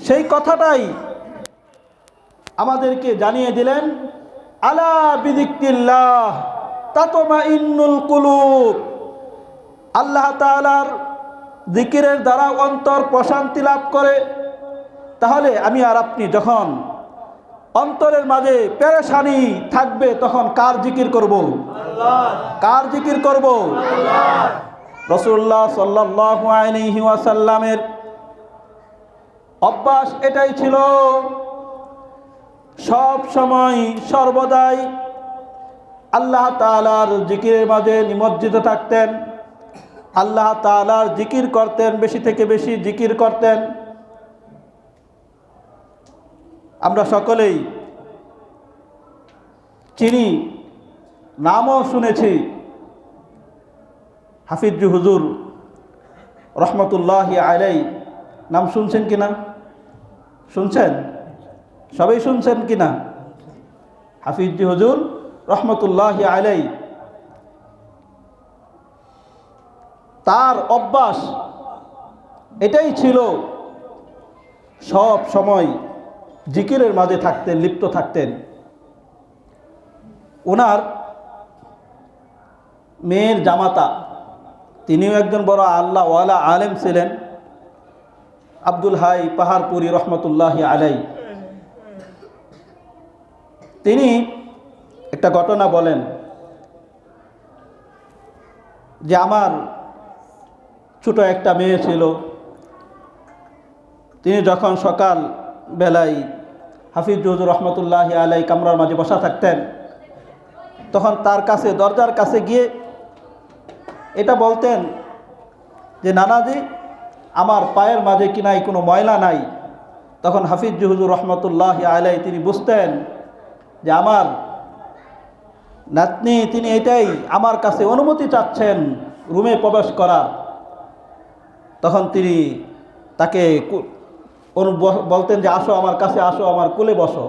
সেই কথাটাই আমাদেরকে জানিয়ে দিলেন, আলা বিযিকরিল্লাহ তাতমাইন্নুল কুলুব। আল্লাহ তাআলার জিকিরের দ্বারা অন্তর প্রশান্তি লাভ করে। তাহলে আমি আর আপনি যখন অন্তরের মাঝে পেরেশানি থাকবে তখন কার জিকির করব? কার জিকির করব? রাসূলুল্লাহ সাল্লাল্লাহু আলাইহি ওয়াসাল্লামের অভ্যাস এটাই ছিল, সব সময় সর্বদাই আল্লাহ তাআলার জিকিরের মাঝে নিমজ্জিত থাকতেন। আল্লাহ তাআলার জিকির করতেন, বেশি থেকে বেশি জিকির করতেন। আমরা সকলেই চিনি, নামও শুনেছি, হাফিজ হুজুর রহমতুল্লাহি আলাইহি। নাম শুনছেন কিনা? শুনছেন? সবাই শুনছেন কিনা? হাফিজ হুজুর রহমতুল্লাহি আলাইহি, তার অভ্যাস এটাই ছিল, সব সময় জিকিরের মাঝে থাকতেন, লিপ্ত থাকতেন। ওনার মেয়ের জামাতা, তিনিও একজন বড় আল্লাহ ওয়ালা আলেম ছিলেন, আব্দুল হাই পাহাড়পুরি রহমতুল্লাহি আলাইহি। তিনি একটা ঘটনা বলেন যে আমার ছোট একটা মেয়ে ছিল। তিনি যখন সকাল বেলায় হাফিজ হুজুর রহমতুল্লাহি আলাইহি কামরার মাঝে বসা থাকতেন, তখন তার কাছে, দরজার কাছে গিয়ে এটা বলতেন যে নানাজি, আমার পায়ের মাঝে কি নাই, কোনো ময়লা নাই। তখন হাফিজ হুজুর রহমতুল্লাহি আলাইহি তিনি বুঝতেন যে আমার নাতনি, তিনি এটাই আমার কাছে অনুমতি চাচ্ছেন রুমে প্রবেশ করার। তখন তিনি তাকে বলতেন যে আসো আমার কাছে, আসো আমার কোলে বসো।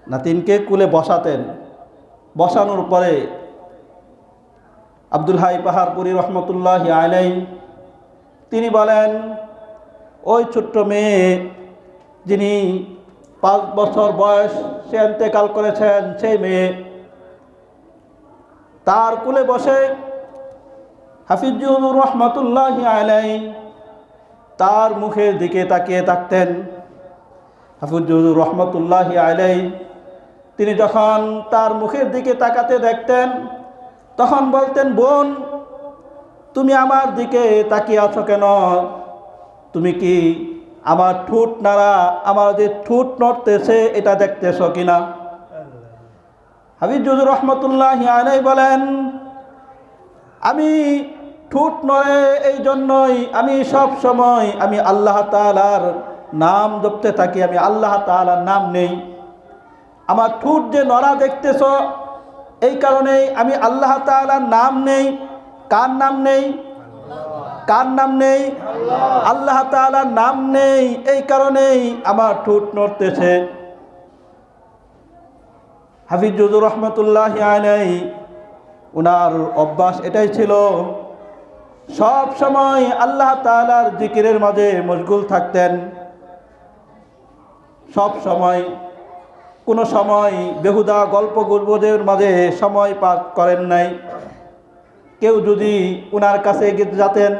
নাতিনকে কোলে বসাতেন। বসানোর পরে আব্দুল হাই পাহাড়পুরি রহমতুল্লাহি আলাইহি তিনি বলেন, ওই ছোট্ট মেয়ে যিনি 5 বছর বয়স, সে ইন্তেকাল করেছেন, সেই মেয়ে, তার কোলে বসে হাফিজ হুজুর রহমতুল্লাহি আলাইহি তার মুখের দিকে তাকিয়ে থাকতেন। হাফিজ হুজুর রহমতুল্লাহি আলাইহি তিনি যখন তার মুখের দিকে তাকাতে দেখতেন, তখন বলতেন, বোন তুমি আমার দিকে তাকিয়ে আছো কেন? তুমি কি আমার ঠোঁট নাড়া, আমার যে ঠোঁট নড়তেছে এটা দেখতেছ কিনা? হাফিজ হুজুর রহমতুল্লাহি আলাইহি বলেন, আমি ঠোঁট নড়ে এই জন্যই আমি সব সময় আমি আল্লাহ তাআলার নাম জপতে থাকি, আমি আল্লাহ তাআলার নাম নেই। আমার ঠোঁট যে নড়া দেখতেছ, এই কারণেই আমি আল্লাহ তাআলার নাম নেই। কার নাম নেই? কার নাম নেই? আল্লাহ তাআলার নাম নেই, এই কারণেই আমার ঠোঁট নড়তেছে। হাফিজ হুজুর রহমতুল্লাহি আলাইহি ওনার অভ্যাস এটাই ছিল, সব সময় আল্লাহ তাআলার জিকিরের মাঝে মশগুল থাকতেন। সব সময়, কোনো সময় বেহুদা গল্প গুজবের মাঝে সময় পার করেন নাই। কেউ যদি ওনার কাছে যেতেন,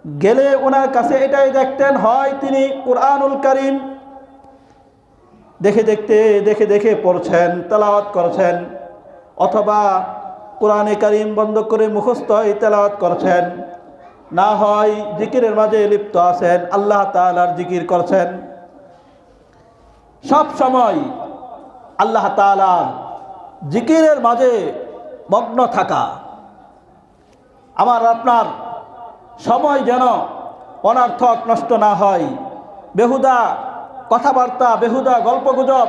গেলে ওনার কাছে এটাই দেখতেন, হয় তিনি কুরআনুল কারীম দেখে দেখে পড়ছেন, তেলাওয়াত করছেন, অথবা কোরআনে কারীম বন্ধ করে মুখস্থ তেলাওয়াত করছেন, না হয় জিকিরের মাঝে লিপ্ত আছেন, আল্লাহ তাআলার জিকির করছেন। সব সময় আল্লাহ তাআলার জিকিরের মাঝে মগ্ন থাকা। আমার আপনার সময় যেন অনর্থক নষ্ট না হয়, বেহুদা কথাবার্তা, বেহুদা গল্পগুজব,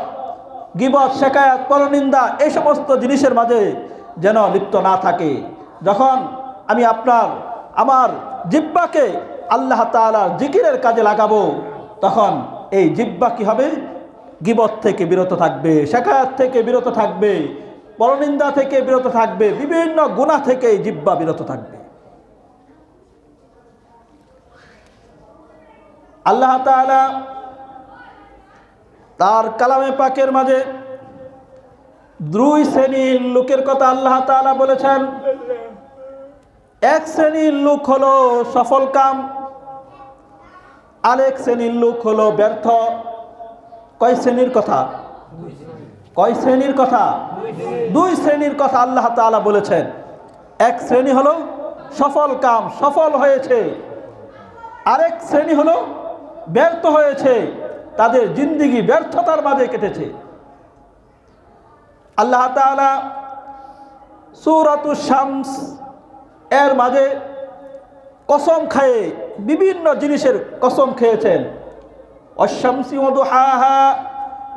গীবত, শেকায়াত, পরনিন্দা, এই সমস্ত জিনিসের মাঝে যেন লিপ্ত না থাকে। যখন আমি আমার জিহ্বাকে আল্লাহ তাআলার জিকিরের কাজে লাগাবো, তখন এই জিহ্বা কি হবে? গীবত থেকে বিরত থাকবে, শেকায়াত থেকে বিরত থাকবে, পরনিন্দা থেকে বিরত থাকবে, বিভিন্ন গুনাহ থেকে এই জিহ্বা বিরত থাকবে। আল্লাহ তাআলা তার কালামে পাকের মাঝে দুই শ্রেণীর লোকের কথা আল্লাহ তাআলা বলেছেন। এক শ্রেণীর লোক হলো সফল কাম, আরেক শ্রেণীর লোক হলো ব্যর্থ। কয় শ্রেণীর কথা? কয় শ্রেণীর কথা? দুই শ্রেণীর কথা আল্লাহ তাআলা বলেছেন। এক শ্রেণী হলো সফল কাম, সফল হয়েছে। আরেক শ্রেণী হলো ব্যর্থ হয়েছে, তাদের জিন্দেগি ব্যর্থতার মাঝে কেটেছে। আল্লাহ তাআলা সূরাতুশ শামস এর মাঝে কসম খায়ে বিভিন্ন জিনিসের কসম খেয়েছেন। ওয়াশ-শামসি ওয়া দুহাহা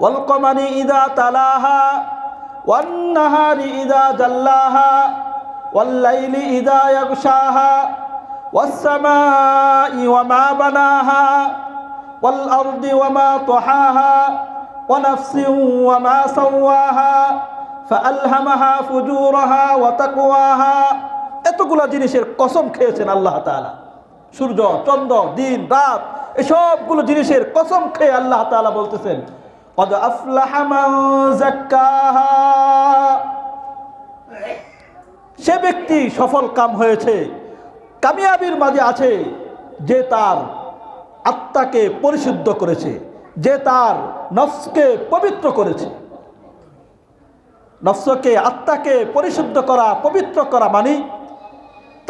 ওয়াল কমারি ইযা তালাহা ওয়ান নাহারি ইযা জাল্লাহা ওয়াল লাইলি ইযা ইয়াগশাহা ওয়াস সামাই ওয়া মা বানাহা ওয়াল আরদি ওয়া মা তাহাহা ওয়া নাফসিন ওয়া মা সাওয়াহা ফাআলহামাহা ফুজুরাহা ওয়া তাকওয়াহা। এতগুলা জিনিসের কসম খেয়েছেন আল্লাহ তাআলা। সূর্য, চন্দ্র, দিন, রাত, এসবগুলো জিনিসের কসম খেয়ে আল্লাহ তাআলা বলতেছেন কদ আফলাহা মান যাক্কাহা। সে ব্যক্তি সফল কাম হয়েছে, কামিয়াবির মাঝে আছে যে তার আত্মাকে পরিশুদ্ধ করেছে, যে তার নফসকে পবিত্র করেছে। নফসকে, আত্মাকে পরিশুদ্ধ করা, পবিত্র করা মানে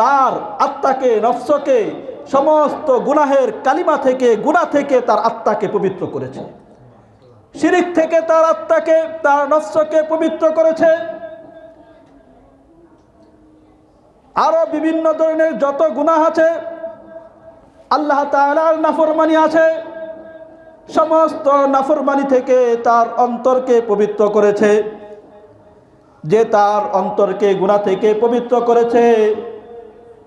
তার আত্মাকে, নফসকে সমস্ত গুনাহের কালিমা থেকে, গুনাহ থেকে তার আত্মাকে পবিত্র করেছে। শিরিক থেকে তার আত্মাকে, তার নফসকে পবিত্র করেছে। আরো বিভিন্ন ধরনের যত গুনাহ আছে, আল্লাহ তাআলার নাফরমানি আছে, সমস্ত নাফরমানি থেকে তার অন্তরকে পবিত্র করেছে। যে তার অন্তরকে গুনাহ থেকে পবিত্র করেছে,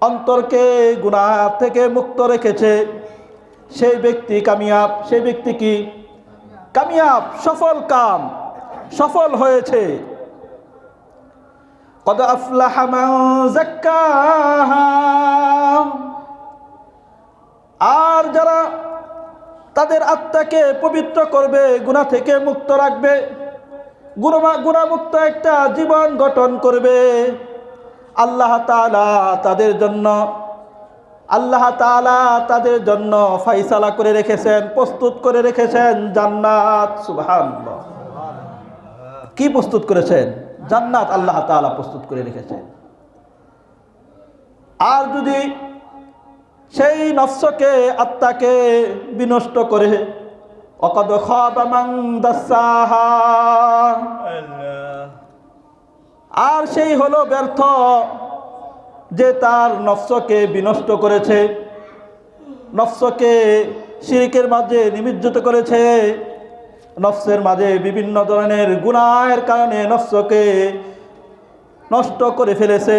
অন্তরকে গুনাহ থেকে মুক্ত রেখেছে, সেই ব্যক্তি কামিয়াব। সেই ব্যক্তি কি কামিয়াব, সফল কাম, সফল হয়েছে। কদ আফলাহা মান যাক্কাহা। আর যারা তাদের আত্মাকে পবিত্র করবে, গুনাহ থেকে মুক্ত রাখবে, গুনাহমুক্ত একটা জীবন গঠন করবে, আল্লাহ তাআলা তাদের জন্য ফয়সালা করে রেখেছেন, প্রস্তুত করে রেখেছেন জান্নাত। সুবহানাল্লাহ। কি প্রস্তুত করেছেন? জান্নাত আল্লাহ তাআলা প্রস্তুত করে রেখেছেন। আর যদি সেই নফসকে, আত্মাকে বিনষ্ট করে, ওয়াকাদ খাবা মান দাসাহা। আর সেই হলো ব্যর্থ যে তার নফসকে বিনষ্ট করেছে, নফসকে শিরকের মাঝে নিমজ্জিত করেছে, নফসের মাঝে বিভিন্ন ধরনের গুনাহের কারণে নফসকে নষ্ট করে ফেলেছে।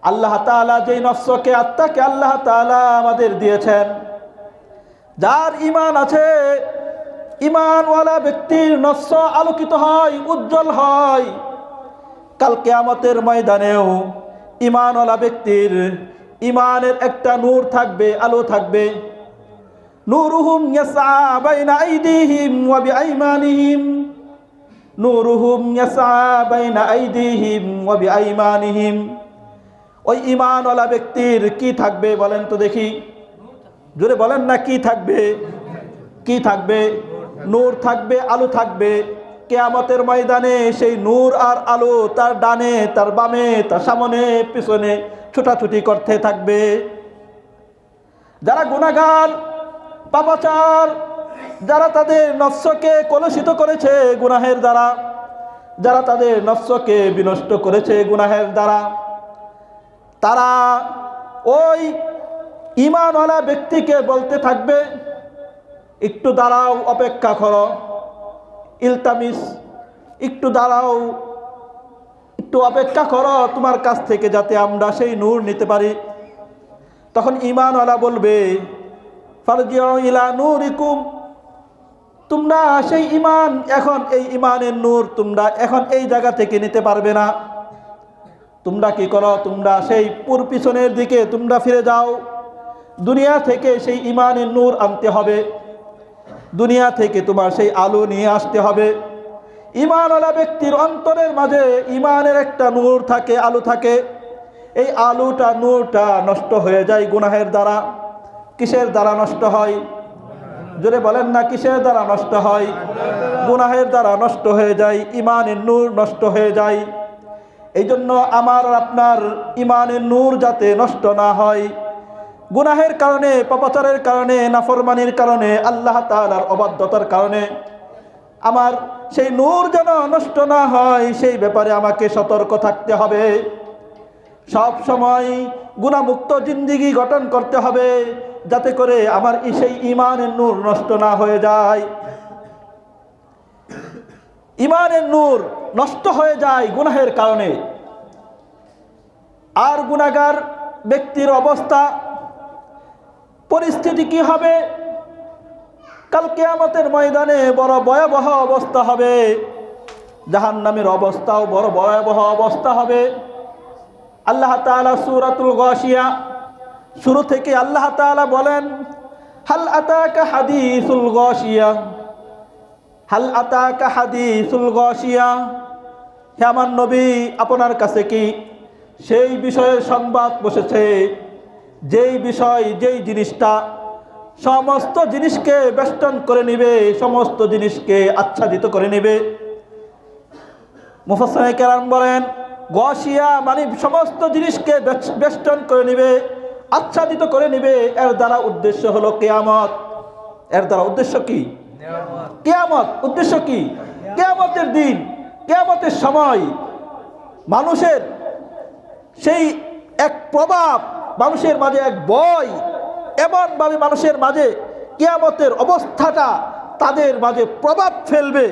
আল্লাহ তাআলা যেই নফসকে, আত্মাকে আল্লাহ তাআলা আমাদের দিয়েছেন, যার ঈমান আছে, ঈমানওয়ালা ব্যক্তির নফস আলোকিত হয়, উজ্জ্বল হয়। কাল কিয়ামতের ময়দানেও ঈমানওয়ালা ব্যক্তির ঈমানের একটা নূর থাকবে, আলো থাকবে। নূরুহুম ইয়াসআ বাইনা আইদিহিম ওয়া বিআইমানিহিম, নূরুহুম ইয়াসআ বাইনা আইদিহিম ওয়া বিআইমানিহিম। ওই ঈমানওয়ালা ব্যক্তির কি থাকবে বলেন তো দেখি, জোরে বলেন না, কি থাকবে? কি থাকবে? নূর থাকবে, আলো থাকবে। কিয়ামতের ময়দানে সেই নূর আর আলো তার ডানে, তার বামে, তার সামনে, পিছনে ছোটাছুটি করতে থাকবে। যারা গুনাহগার, পাপাচার, যারা তাদের নফসকে কলুষিত করেছে গুনাহের দ্বারা, যারা তাদের নফসকে বিনষ্ট করেছে গুনাহের দ্বারা, তারা ওই ঈমানওয়ালা ব্যক্তিকে বলতে থাকবে, একটু দাঁড়াও, অপেক্ষা করো, ইলতামিস, একটু দাঁড়াও, একটু অপেক্ষা করো, তোমার কাছ থেকে যাতে আমরা সেই নূর নিতে পারি। তখন ঈমানওয়ালা বলবে, ফারজিউ ইলা নূরিকুম, তোমরা সেই ঈমান, এখন এই ঈমানের নূর তোমরা এখন এই জায়গা থেকে নিতে পারবে না। তোমরা কি করো? তোমরা সেই পিছনের দিকে তোমরা ফিরে যাও, দুনিয়া থেকে সেই ইমানের নূর আনতে হবে, দুনিয়া থেকে তোমার সেই আলো নিয়ে আসতে হবে। ইমানওয়ালা ব্যক্তির অন্তরের মাঝে ইমানের একটা নূর থাকে, আলো থাকে। এই আলোটা, নূরটা নষ্ট হয়ে যায় গুনাহের দ্বারা। কিসের দ্বারা নষ্ট হয়? জোরে বলেন না, কিসের দ্বারা নষ্ট হয়? গুনাহের দ্বারা নষ্ট হয়ে যায়, ইমানের নূর নষ্ট হয়ে যায়। এই জন্য আমার আপনার ইমানের নূর যাতে নষ্ট না হয়, গুনাহের কারণে, পাপাচারের কারণে, নাফরমানির কারণে, আল্লাহ তাআলার অবাধ্যতার কারণে আমার সেই নূর যেন নষ্ট না হয়, সেই ব্যাপারে আমাকে সতর্ক থাকতে হবে। সব সময় গুনাহমুক্ত জিন্দেগি গঠন করতে হবে, যাতে করে আমার সেই ইমানের নূর নষ্ট না হয়ে যায়। ইমানের নূর নষ্ট হয়ে যায় গুনাহের কারণে। আর গুনাহগার ব্যক্তির অবস্থা, পরিস্থিতি কি হবে? কাল কিয়ামতের ময়দানে বড় ভয়াবহ অবস্থা হবে। জাহান্নামের অবস্থাও বড় ভয়াবহ অবস্থা হবে। আল্লাহ তাআলা সূরাতুল গাশিয়া শুরু থেকে আল্লাহ তাআলা বলেন, হাল আতাকা হাদিসুল গাশিয়া, হাল আতাকা হাদিসুল গাশিয়া। হে আমার নবী, আপনার কাছে কি সেই বিষয়ের সংবাদ বসেছে, যেই বিষয়, যেই জিনিসটা সমস্ত জিনিসকে বেষ্টন করে নিবে, সমস্ত জিনিসকে আচ্ছাদিত করে নিবে। মুফাসসিরিনে কেরাম বলেন, গাশিয়া মানে সমস্ত জিনিসকে বেষ্টন করে নিবে, আচ্ছাদিত করে নিবে। এর দ্বারা উদ্দেশ্য হলো কিয়ামত। এর দ্বারা উদ্দেশ্য কি? কিয়ামত। উদ্দেশ্য কি? কিয়ামতের দিন, কিয়ামতের সময় মানুষের সেই এক প্রভাব, মানুষের মাঝে এক ভয়, এমনভাবে মানুষের মাঝে কিয়ামতের অবস্থাটা তাদের মাঝে প্রভাব ফেলবে,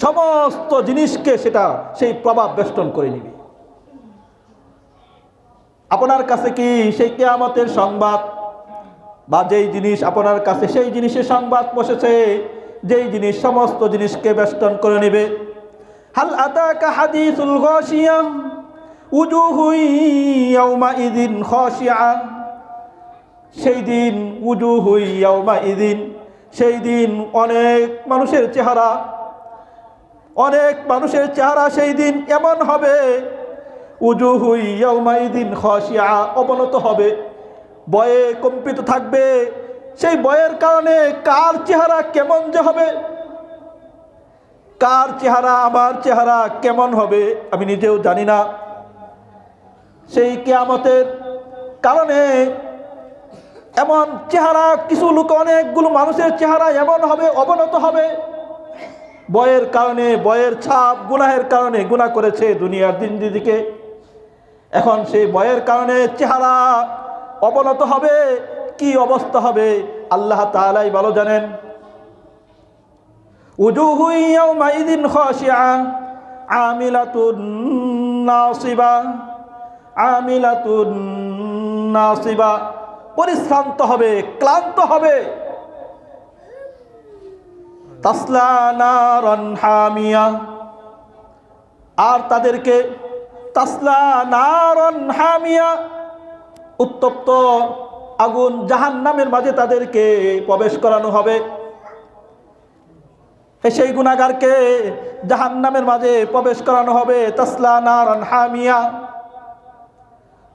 সমস্ত জিনিসকে সেটা সেই প্রভাব বেষ্টন করে নিবে। আপনার কাছে কি সেই কিয়ামতের সংবাদ, বা যেই জিনিস আপনার কাছে সেই জিনিসের সংবাদ বসেছে, যেই জিনিস সমস্ত জিনিসকে বেষ্টন করে নেবে? হাল আতাকা হাদিসুল গাশিয়া উজুহু ইয়াউমাইযিন খাশিআ। সেই দিন, উজুহু ইয়াউমাইযিন, সেই দিন অনেক মানুষের চেহারা, অনেক মানুষের চেহারা সেই দিন এমন হবে, উজুহু ইয়াউমাইযিন খাশিআ, অবনত হবে, ভয়ে কম্পিত থাকবে। সেই ভয়ের কারণে কার চেহারা কেমন যে হবে, কার চেহারা, আমার চেহারা কেমন হবে আমি নিজেও জানি না। সেই কিয়ামতের কারণে এমন চেহারা, কিছু লোক, অনেকগুলো মানুষের চেহারা এমন হবে, অবনত হবে, ভয়ের কারণে, ভয়ের ছাপ, গুনাহের কারণে, গুনাহ করেছে দুনিয়ার দিকে। এখন সেই ভয়ের কারণে চেহারা অবনত হবে। কি অবস্থা হবে আল্লাহ তাআলাই ভালো জানেন। উজুহু ইয়াউমাইযিন খাশিআ আমিলাতুন নাসিবা, আমিলাতুন নাসিবা, পরিশ্রান্ত হবে, ক্লান্ত হবে। তাসলা নারান হামিয়া, আর তাদেরকে তাসলা নারান হামিয়া, উত্তপ্ত আগুন জাহান্নামের মাঝে তাদেরকে প্রবেশ করানো হবে। সেই গুনাহগারকে জাহান্নামের মাঝে প্রবেশ করানো হবে। তাসলা নারান হামিয়া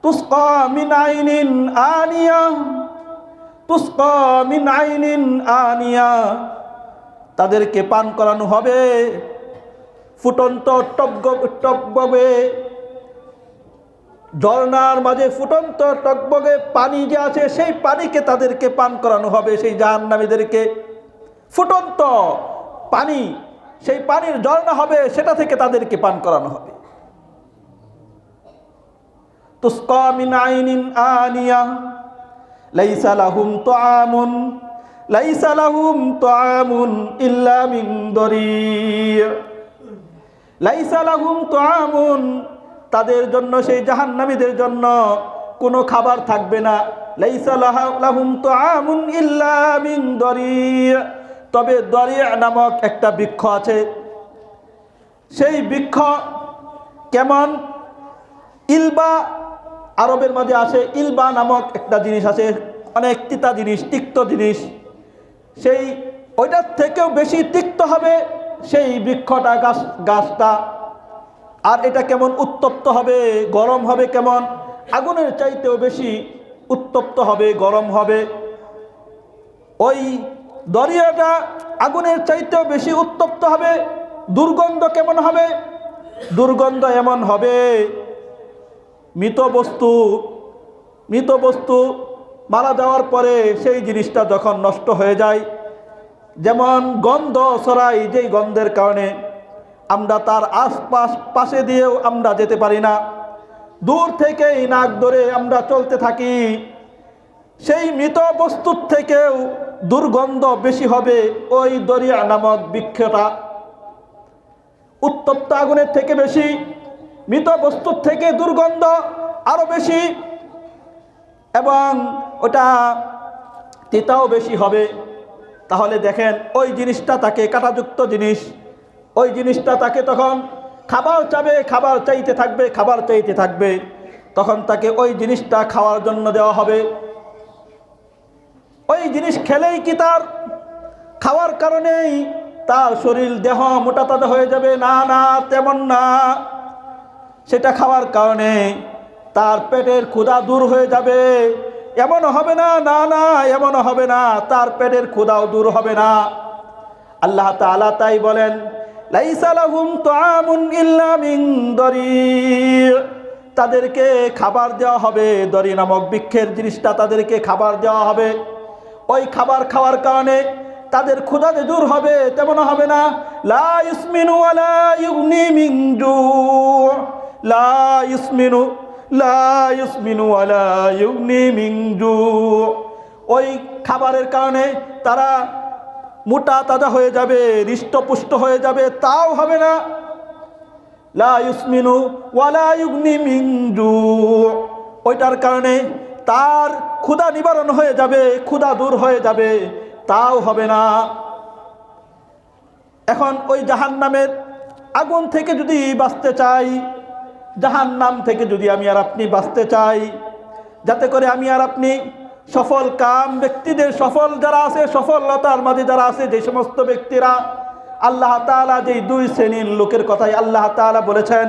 তুসকা মিন আইনিন আনিয়া, তুসকা মিন আইনিন আনিয়া, তাদেরকে পান করানো হবে ফুটন্ত টকবগে ঝর্ণার মাঝে, ফুটন্ত টকবগে পানি যে আছে সেই পানিকে তাদেরকে পান করানো হবে। সেই জাহান্নামীদেরকে ফুটন্ত পানি, সেই পানির ঝর্ণা হবে, সেটা থেকে তাদেরকে পান করানো হবে। তুসকা মিন আইনিন আনিয়া লাইসা লাহুম তুআমুন, লাইসা লাহুম তুআমুন ইল্লা মিন দরি', লাইসা লাহুম তুআমুন, তাদের জন্য, সেই জাহান্নামীদের জন্য কোনো খাবার থাকবে না। লাইসা লাহুম তুআমুন ইল্লা মিন দরি', তবে দরি' নামক একটা বৃক্ষ আছে। সেই বৃক্ষ কেমন? ইলবা, আরবের মাঝে আছে ইলবা নামক একটা জিনিস আছে, অনেক তিতা জিনিস, তিক্ত জিনিস, সেই ওইটার থেকেও বেশি তিক্ত হবে সেই বৃক্ষটা, গাছটা। আর এটা কেমন উত্তপ্ত হবে, গরম হবে, কেমন আগুনের চাইতেও বেশি উত্তপ্ত হবে, গরম হবে। ওই দরিয়াটা আগুনের চাইতেও বেশি উত্তপ্ত হবে। দুর্গন্ধ কেমন হবে? দুর্গন্ধ এমন হবে, মৃত বস্তু মারা যাওয়ার পরে সেই জিনিসটা যখন নষ্ট হয়ে যায়, যেমন গন্ধ ছড়ায়, যেই গন্ধের কারণে আমরা তার পাশে দিয়েও আমরা যেতে পারি না, দূর থেকেই নাক ধরে আমরা চলতে থাকি। সেই মৃত বস্তুর থেকেও দুর্গন্ধ বেশি হবে ওই দরিয়া নামক বৃক্ষটা। উত্তপ্ত আগুনের থেকে বেশি, মৃত বস্তুর থেকে দুর্গন্ধ আরো বেশি, এবং ওটা তিতাও বেশি হবে। তাহলে দেখেন, ওই জিনিসটা তাকে, কাঁটাযুক্ত জিনিস, ওই জিনিসটা তাকে তখন খাবার চাবে, খাবার চাইতে থাকবে, খাবার চাইতে থাকবে। তখন তাকে ওই জিনিসটা খাওয়ার জন্য দেওয়া হবে। ওই জিনিস খেলেই কি তার খাওয়ার কারণেই তার শরীর, দেহ মোটা তাজা হয়ে যাবে? না, না, তেমন না। সেটা খাওয়ার কারণে তার পেটের ক্ষুধা দূর হয়ে যাবে, এমন হবে না। না, না, এমন হবে না, তার পেটের ক্ষুধাও দূর হবে না। আল্লাহ তাআলা তাই বলেন, লাইসা লাহুম তুআমুন ইল্লা মিন দরি', তাদেরকে খাবার দেওয়া হবে, দরি নামক বৃক্ষের জিনিসটা তাদেরকে খাবার দেওয়া হবে। ওই খাবার খাওয়ার কারণে তাদের ক্ষুধা যে দূর হবে, তেমন হবে না। লা ইসমিনু ওয়ালা ইউগনি মিন জু', লা ইসমিনু ওয়ালা ইউগনি মিন জু', ওই খাবারের কারণে তারা মোটা তাজা হয়ে যাবে, হৃষ্টপুষ্ট হয়ে যাবে, তাও হবে না। লা ইসমিনু ওয়ালা ইউগনি মিন জু', ওইটার কারণে তার ক্ষুধা নিবারণ হয়ে যাবে, ক্ষুধা দূর হয়ে যাবে, তাও হবে না। এখন ওই জাহান্নামের আগুন থেকে যদি বাঁচতে চাই, জাহান্নাম থেকে যদি আমি আর আপনি বাঁচতে চাই, যাতে করে আমি আর আপনি সফল কাম ব্যক্তিদের, সফল যারা আছে, সফলতার মাঝে যারা আছে, যে সমস্ত ব্যক্তিরা, আল্লাহ তাআলা যেই দুই শ্রেণীর লোকের কথাই আল্লাহ তাআলা বলেছেন,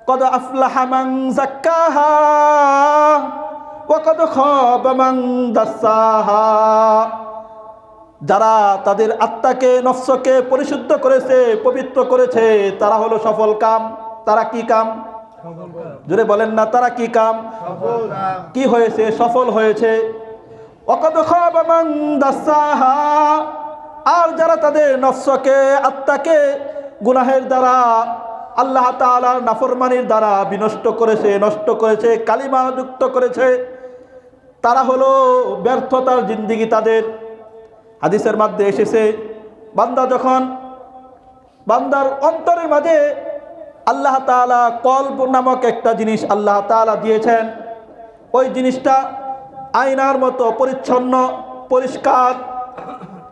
কদ আফলাহা মান যাক্কাহা ওয়া কদ খাবা মান দাসসাহা, যারা তাদের আত্মাকে, নফসকে পরিশুদ্ধ করেছে, পবিত্র করেছে, তারা হলো সফল কাম। তারা কি কাম? জোরে বলেন না, তারা কি কাম? কি হয়েছে? সফল হয়েছে। ওয়াকাদ খাবা মান দাসসাহা, আর যারা তাদের নফসকে, আত্মাকে গুনাহের দ্বারা, আল্লাহ তাআলার নাফরমানির দ্বারা বিনষ্ট করেছে, নষ্ট করেছে, কালিমা যুক্ত করেছে, তারা হলো ব্যর্থতার জিন্দেগি তাদের। হাদিসের মধ্যে এসেছে, বান্দার অন্তরের মাঝে আল্লাহ তাআলা কলব নামক একটা জিনিস আল্লাহ তাআলা দিয়েছেন। ওই জিনিসটা আয়নার মতো পরিচ্ছন্ন, পরিষ্কার।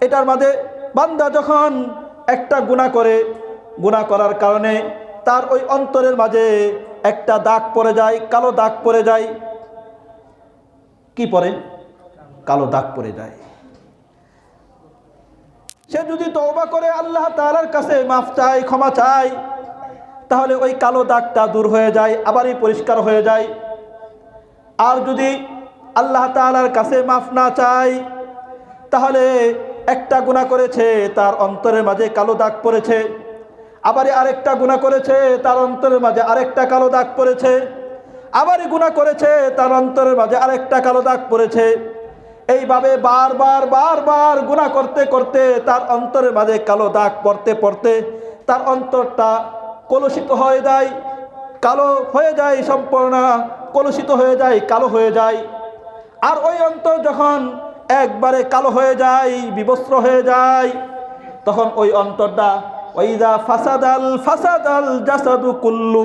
এটার মাঝে বান্দা যখন একটা গুনাহ করে, গুনাহ করার কারণে তার ওই অন্তরের মাঝে একটা দাগ পড়ে যায়, কালো দাগ পড়ে যায়। কি পড়ে? কালো দাগ পড়ে যায়। সে যদি তওবা করে আল্লাহ তাআলার কাছে মাফ চায়, ক্ষমা চায়, তাহলে ওই কালো দাগটা দূর হয়ে যায়, আবারই পরিষ্কার হয়ে যায়। আর যদি আল্লাহ তাআলার কাছে মাফ না চায়, তাহলে একটা গুনাহ করেছে, তার অন্তরের মাঝে কালো দাগ পড়েছে, আবারই আরেকটা গুনাহ করেছে, তার অন্তরের মাঝে আরেকটা কালো দাগ পড়েছে, আবারই গুনাহ করেছে, তার অন্তরের মাঝে আরেকটা কালো দাগ পড়েছে। এইভাবে বারবার গুনাহ করতে করতে তার অন্তরের মাঝে কালো দাগ পড়তে পড়তে তার অন্তরটা কলুষিত হয়ে যায়, কালো হয়ে যায়, সম্পূর্ণ কলুষিত হয়ে যায়, কালো হয়ে যায়। আর ওই অন্তর যখন একবারে কালো হয়ে যায়, বিবস্ত্র হয়ে যায়, তখন ওই অন্তরটা, ওয়াইদা ফাসাদাল জাসাদু কুল্লু,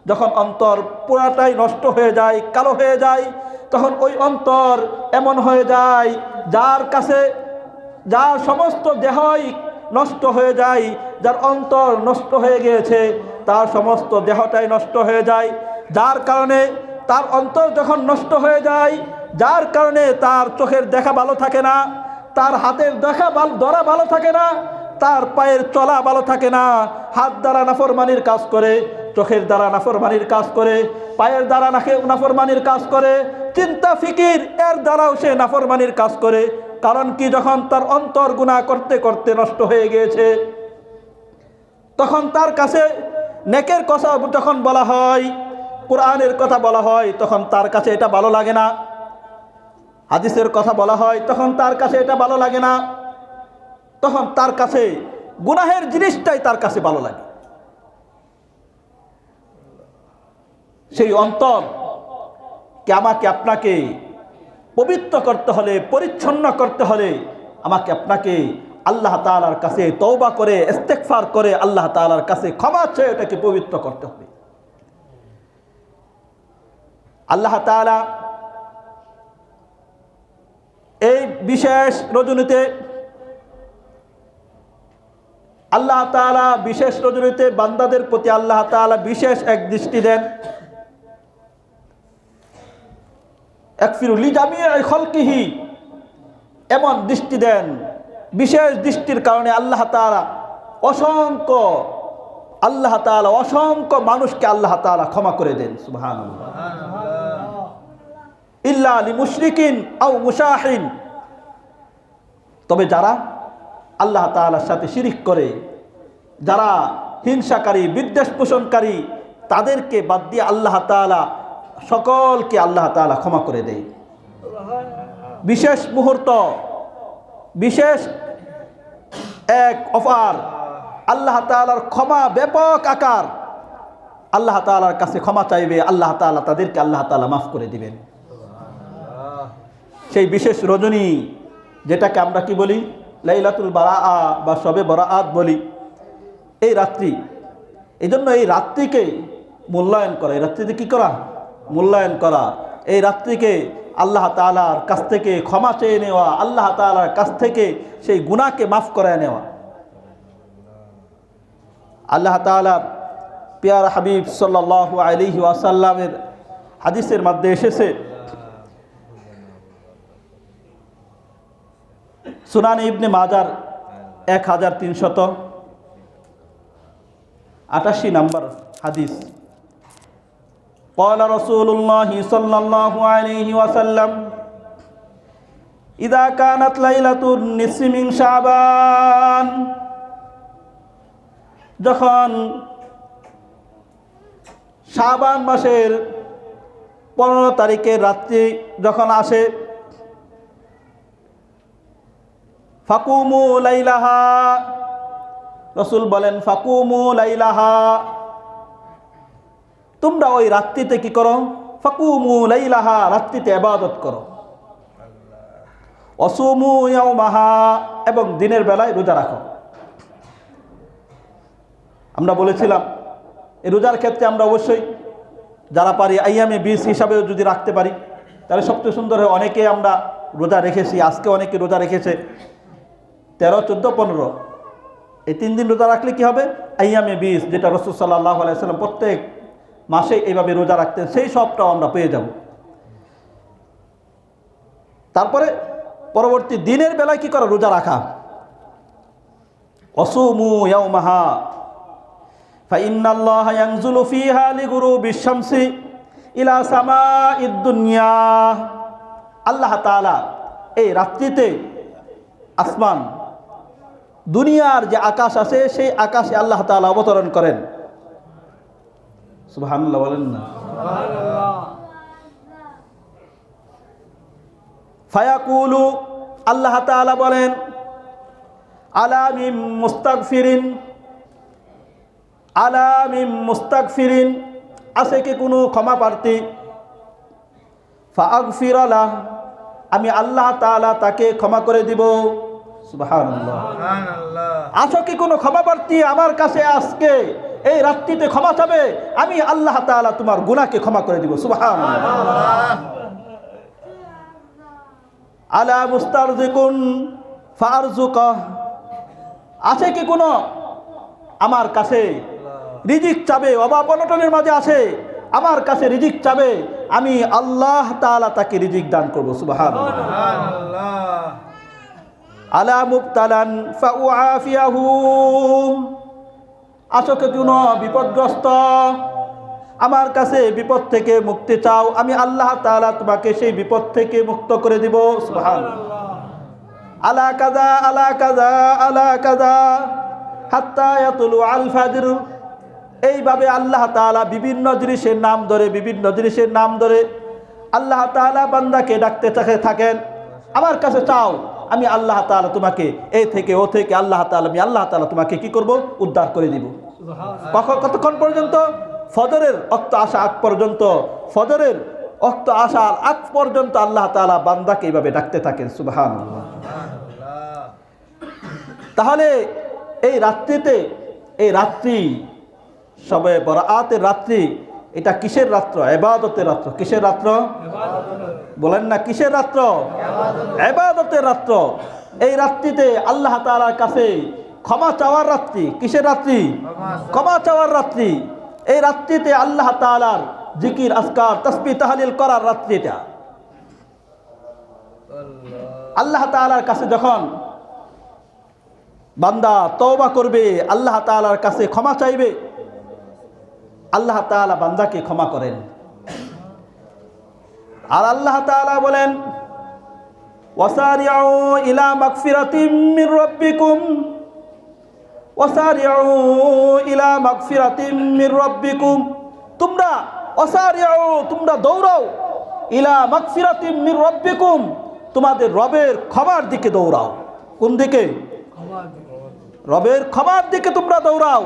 যখন অন্তর পুরাটাই নষ্ট হয়ে যায়, কালো হয়ে যায়, তখন ওই অন্তর এমন হয়ে যায়, যার সমস্ত দেহই নষ্ট হয়ে যায়, যার অন্তর নষ্ট হয়ে গিয়েছে, তার সমস্ত দেহটাই নষ্ট হয়ে যায়। যার কারণে তার অন্তর যখন নষ্ট হয়ে যায়, যার কারণে তার চোখের দেখা ভালো থাকে না, তার হাতের ধরা ভালো থাকে না, তার পায়ের চলা ভালো থাকে না। হাত দ্বারা নাফরমানির কাজ করে, চোখের দ্বারা নাফরমানির কাজ করে, পায়ের দ্বারা নাফরমানির কাজ করে, চিন্তা ফিকির এর দ্বারাও সে নাফরমানির কাজ করে। কারণ কি, যখন তার অন্তর গুনাহ করতে করতে নষ্ট হয়ে গিয়েছে, তখন তার কাছে নেকের কথা যখন বলা হয়, কোরআনের কথা বলা হয়, তখন তার কাছে এটা ভালো লাগে না। হাদিসের কথা বলা হয়, তখন তার কাছে এটা ভালো লাগে না। তখন তার কাছে গুনাহের জিনিসটাই তার কাছে ভালো লাগে। সেই অন্তর কে আমাকে আপনাকে পবিত্র করতে হলে, পরিচ্ছন্ন করতে হলে আমাকে আপনাকে আল্লাহ তাআলার কাছে তওবা করে, ইস্তেগফার করে, আল্লাহ তাআলার কাছে ক্ষমা চেয়ে এটাকে পবিত্র করতে হবে। আল্লাহ তাআলা এই বিশেষ রজনীতে বান্দাদের প্রতি আল্লাহ তাআলা বিশেষ এক দৃষ্টি দেন। একফিরু লিজামিই খালকিহি, এমন দৃষ্টি দেন, বিশেষ দৃষ্টির কারণে আল্লাহ তাআলা অসংখ্য মানুষকে আল্লাহ তাআলা ক্ষমা করে দেন। সুবহানাল্লাহ। ইল্লা লিমুশরিকিন আও মুশাহিন, তবে যারা আল্লাহ তাআলার সাথে শিরিক করে, যারা হিংসাকারী, বিদ্বেষ পোষণকারী, তাদেরকে বাদ দিয়ে আল্লাহ তাআলা সকলকে আল্লাহ তাআলা ক্ষমা করে দেয়। বিশেষ মুহূর্ত, বিশেষ এক অফার, আল্লাহ তাআলার ক্ষমা ব্যাপক আকার। আল্লাহ তাআলার কাছে ক্ষমা চাইবে, আল্লাহ তাআলা তাদেরকে আল্লাহ তাআলা মাফ করে দিবেন। সেই বিশেষ রজনী, যেটাকে আমরা কি বলি, লাইলাতুল বারাআ বা শবে বরাআত বলি, এই রাত্রি, এই জন্য এই রাত্রিকে মূল্যায়ন করা, এই রাত্রিতে কি করা, মূল্যায়ন করা, এই রাত্রিকে আল্লাহ তাআলার কাছ থেকে ক্ষমা চেয়ে নেওয়া, আল্লাহ তাআলার কাছ থেকে সেই গুনাহকে মাফ করে নেওয়া। আল্লাহ তাআলার প্যারা হাবিব সাল্লাল্লাহু আলাইহি ওয়াসাল্লামের হাদিসের মধ্যে এসেছে, সুনানে ইবনে মাজার 1388 নম্বর হাদিস, قال رسول الله صلى الله عليه وسلم إذا كانت ليلة النصف من شعبان, যখন শাবান মাসের 15 তারিখের রাত্রি যখন আসে, ফাকুমু লাইলাহা, রাসূল বলেন ফাকুমু লাইলাহা, তোমরা ওই রাত্রিতে কি করো, ফাকুমু লাইলাহা, রাত্রিতে ইবাদত করো, ওয়াসুমু ইয়াওমাহা, এবং দিনের বেলায় রোজা রাখো। আমরা বলেছিলাম এই রোজার ক্ষেত্রে আমরা অবশ্যই যারা পারি আইয়ামে 20 হিসাবেও যদি রাখতে পারি তাহলে সবচেয়ে সুন্দর হয়। অনেকে আমরা রোজা রেখেছি, আজকে অনেকে রোজা রেখেছে 13, 14, 15, এই 3 দিন রোজা রাখলে কি হবে, আইয়ামে 20, যেটা রাসূল সাল্লাল্লাহু আলাইহি ওয়াসাল্লাম প্রত্যেক মাসে এইভাবে রোজা রাখতেন, সেই সবটাও আমরা পেয়ে যাব। তারপরে পরবর্তী দিনের বেলায় কি করা, রোজা রাখা। ওয়াসুমু ইয়াওমাহা ফাইন্নাল্লাহা ইয়ানজুলু ফিহা লিগুরুবিশ শামসি ইলা সামাঈদ দুনিয়া, আল্লাহ তাআলা এই রাত্রিতে আসমান, দুনিয়ার যে আকাশ আছে সেই আকাশে আল্লাহ তাআলা অবতরণ করেন। সুবহানাল্লাহ বলেন না, সুবহানাল্লাহ। ফায়াকুলু, আল্লাহ তাআলা বলেন, আলা মিন মুস্তাগফিরিন, আলা মিন মুস্তাগফিরিন, আছে কি কোনো ক্ষমা প্রার্থী, ফাআগফির লাহ, আমি আল্লাহ তাআলা তাকে ক্ষমা করে দিব। সুবহানাল্লাহ, সুবহানাল্লাহ। আছো কি কোনো ক্ষমা প্রার্থী আমার কাছে আজকে এই রাত্রিতে ক্ষমা চাবে, আমি আল্লাহ তাআলা তোমার গুনাহকে ক্ষমা করে দিব। সুবহানাল্লাহ। আলা মুস্তারজিকুন ফারজুকাহ, আছে কি কোনো আমার কাছে রিজিক চাবে, অভাব অনটনের মাঝে আছে, আমার কাছে রিজিক চাবে, আমি আল্লাহ তাআলা তাকে রিজিক দান করব। সুবহানাল্লাহ। আলা মুবতালান ফাউআফিয়াহু, আসকে কোনো বিপদগ্রস্ত, আমার কাছে বিপদ থেকে মুক্তি চাও, আমি আল্লাহ তাআলা তোমাকে সেই বিপদ থেকে মুক্ত করে দিব। সুবহানাল্লাহ। আলা কাযা আলা কাযা আলা কাযা হাত্তা ইয়াতুলু আল ফাজর, এইভাবে আল্লাহ তাআলা বিভিন্ন জিনিসের নাম ধরে আল্লাহ তাআলা বান্দাকে ডাকতে থাকেন, আমার কাছে চাও, আমি আল্লাহ তাআলা তোমাকে এই থেকে ও থেকে আমি আল্লাহ তাআলা তোমাকে কি করব? উদ্ধার করে দিব। কতক্ষণ পর্যন্ত? ফজরের ওয়াক্ত আসা আগ পর্যন্ত, ফজরের ওয়াক্ত আসার আগ পর্যন্ত আল্লাহ তাআলা বান্দাকে এইভাবে ডাকতে থাকেন। সুবহানাল্লাহ। তাহলে এই রাত্রিতে, এই রাত্রি সবে বরাতের রাত্রি, এটা কিসের রাত্র? ইবাদতের রাত্র। কিসের রাত্র? বলেন না, কিসের রাত্র? ইবাদতের রাত্র। এই রাত্রিতে আল্লাহ তাআলার কাছে ক্ষমা চাওয়ার রাত্রি। কিসের রাত্রি? ক্ষমা চাওয়ার রাত্রি। এই রাত্রিতে আল্লাহ তাআলার জিকির, আজকার, তাসবিহ, তাহলিল করার রাত্রি এটা। আল্লাহ তাআলার কাছে যখন বান্দা তওবা করবে, আল্লাহ তাআলার কাছে ক্ষমা চাইবে, আল্লাহ তাআলা বান্দাকে ক্ষমা করেন। আর আল্লাহ তাআলা বলেন, ওয়াসারিউ ইলা মাগফিরাতিম মির রাব্বিকুম, ওয়াসারিউ ইলা মাগফিরাতিম মির রাব্বিকুম, তোমরা ওয়াসারিউ, তোমরা দৌড়াও, ইলা মাগফিরাতিম মির রাব্বিকুম, তোমাদের রবের ক্ষমার দিকে দৌড়াও। কোন দিকে? রবের ক্ষমার দিকে তোমরা দৌড়াও।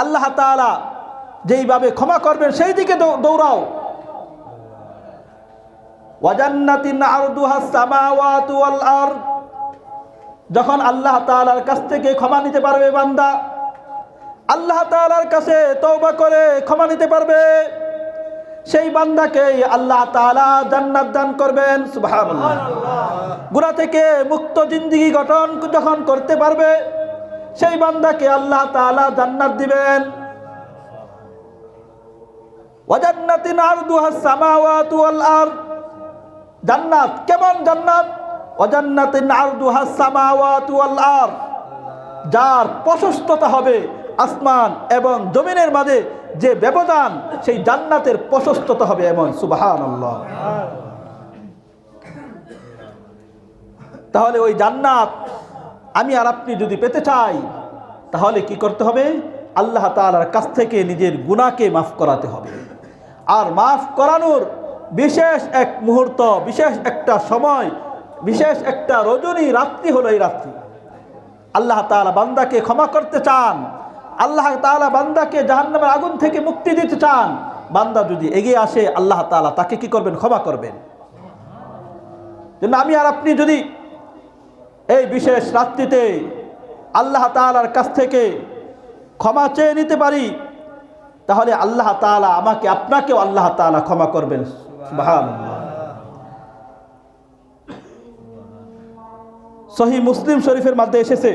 আল্লাহ তাআলা যেইভাবে ক্ষমা করবেন সেই দিকে দৌড়াও। ওয়াজান্নাতিন আরদুহাস সামাওয়াতু ওয়াল আরদ, যখন আল্লাহ তাআলার কাছ থেকে ক্ষমা নিতে পারবে বান্দা, আল্লাহ তাআলার কাছে তওবা করে ক্ষমা নিতে পারবে, সেই বান্দাকে আল্লাহ তাআলা জান্নাত দান করবেন। সুবহানাল্লাহ। গুনাহ থেকে মুক্ত জিন্দেগি গঠন যখন করতে পারবে, সেই বান্দাকে আল্লাহ তাআলা জান্নাত দিবেন। ওয়াজান্নাতিন আরদুহাস সামাওয়াতু ওয়াল আরদ, জান্নাত কেমন জান্নাত? ওয়াজান্নাতিন আরদুহাস সামাওয়াতু ওয়াল আরদ, যার প্রশস্ততা হবে আসমান এবং জমিনের মাঝে যে ব্যবধান, সেই জান্নাতের প্রশস্ততা হবে এমন। সুবহানাল্লাহ। তাহলে ওই জান্নাত আমি আর আপনি যদি পেতে চাই, তাহলে কি করতে হবে? আল্লাহ তাআলার কাছ থেকে নিজের গুনাহকে মাফ করাতে হবে। আর মাফ করানোর বিশেষ এক মুহূর্ত, বিশেষ একটা সময়, বিশেষ একটা রজনী রাত্রি হলো এই রাত্রি। আল্লাহ তাআলা বান্দাকে ক্ষমা করতে চান, আল্লাহ তাআলা বান্দাকে জাহান্নামের আগুন থেকে মুক্তি দিতে চান। বান্দা যদি এগিয়ে আসে, আল্লাহ তাআলা তাকে কি করবেন? ক্ষমা করবেন। আমি আর আপনি যদি এই বিশেষ রাত্রিতে আল্লাহ তাআলার কাছ থেকে ক্ষমা চেয়ে নিতে পারি, তাহলে আল্লাহ তাআলা আমাকে, আপনাকেও আল্লাহ তাআলা ক্ষমা করবেন। সুবহানাল্লাহ। সহিহ মুসলিম শরীফের মধ্যে এসেছে,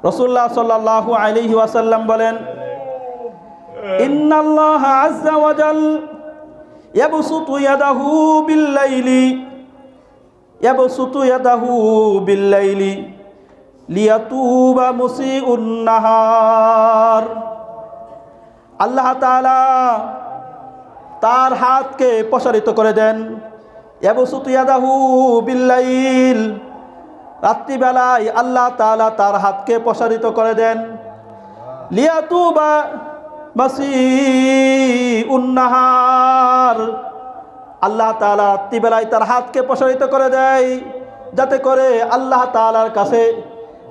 রাসূলুল্লাহ সাল্লাল্লাহু আলাইহি ওয়াসাল্লাম বলেন, ইন্নাল্লাহা আযজা ওয়া জাল ইয়াবসুতু ইয়াদাহু বিল-লাইলি লিয়াতুবা মুসিউন নাহার। আল্লাহ তাআলা তার হাতকে প্রসারিত করে দেন। ইয়াবসুতু ইয়াদাহু বিল-লাইল, রাত্রিবেলায় আল্লাহ তাআলা তার হাতকে প্রসারিত করে দেন। লিয়াতুবা মুসিউন নাহার, আল্লাহ তাআলা রাত্রিবেলায় তার হাতকে প্রসারিত করে দেয়, যাতে করে আল্লাহ তাআলার কাছে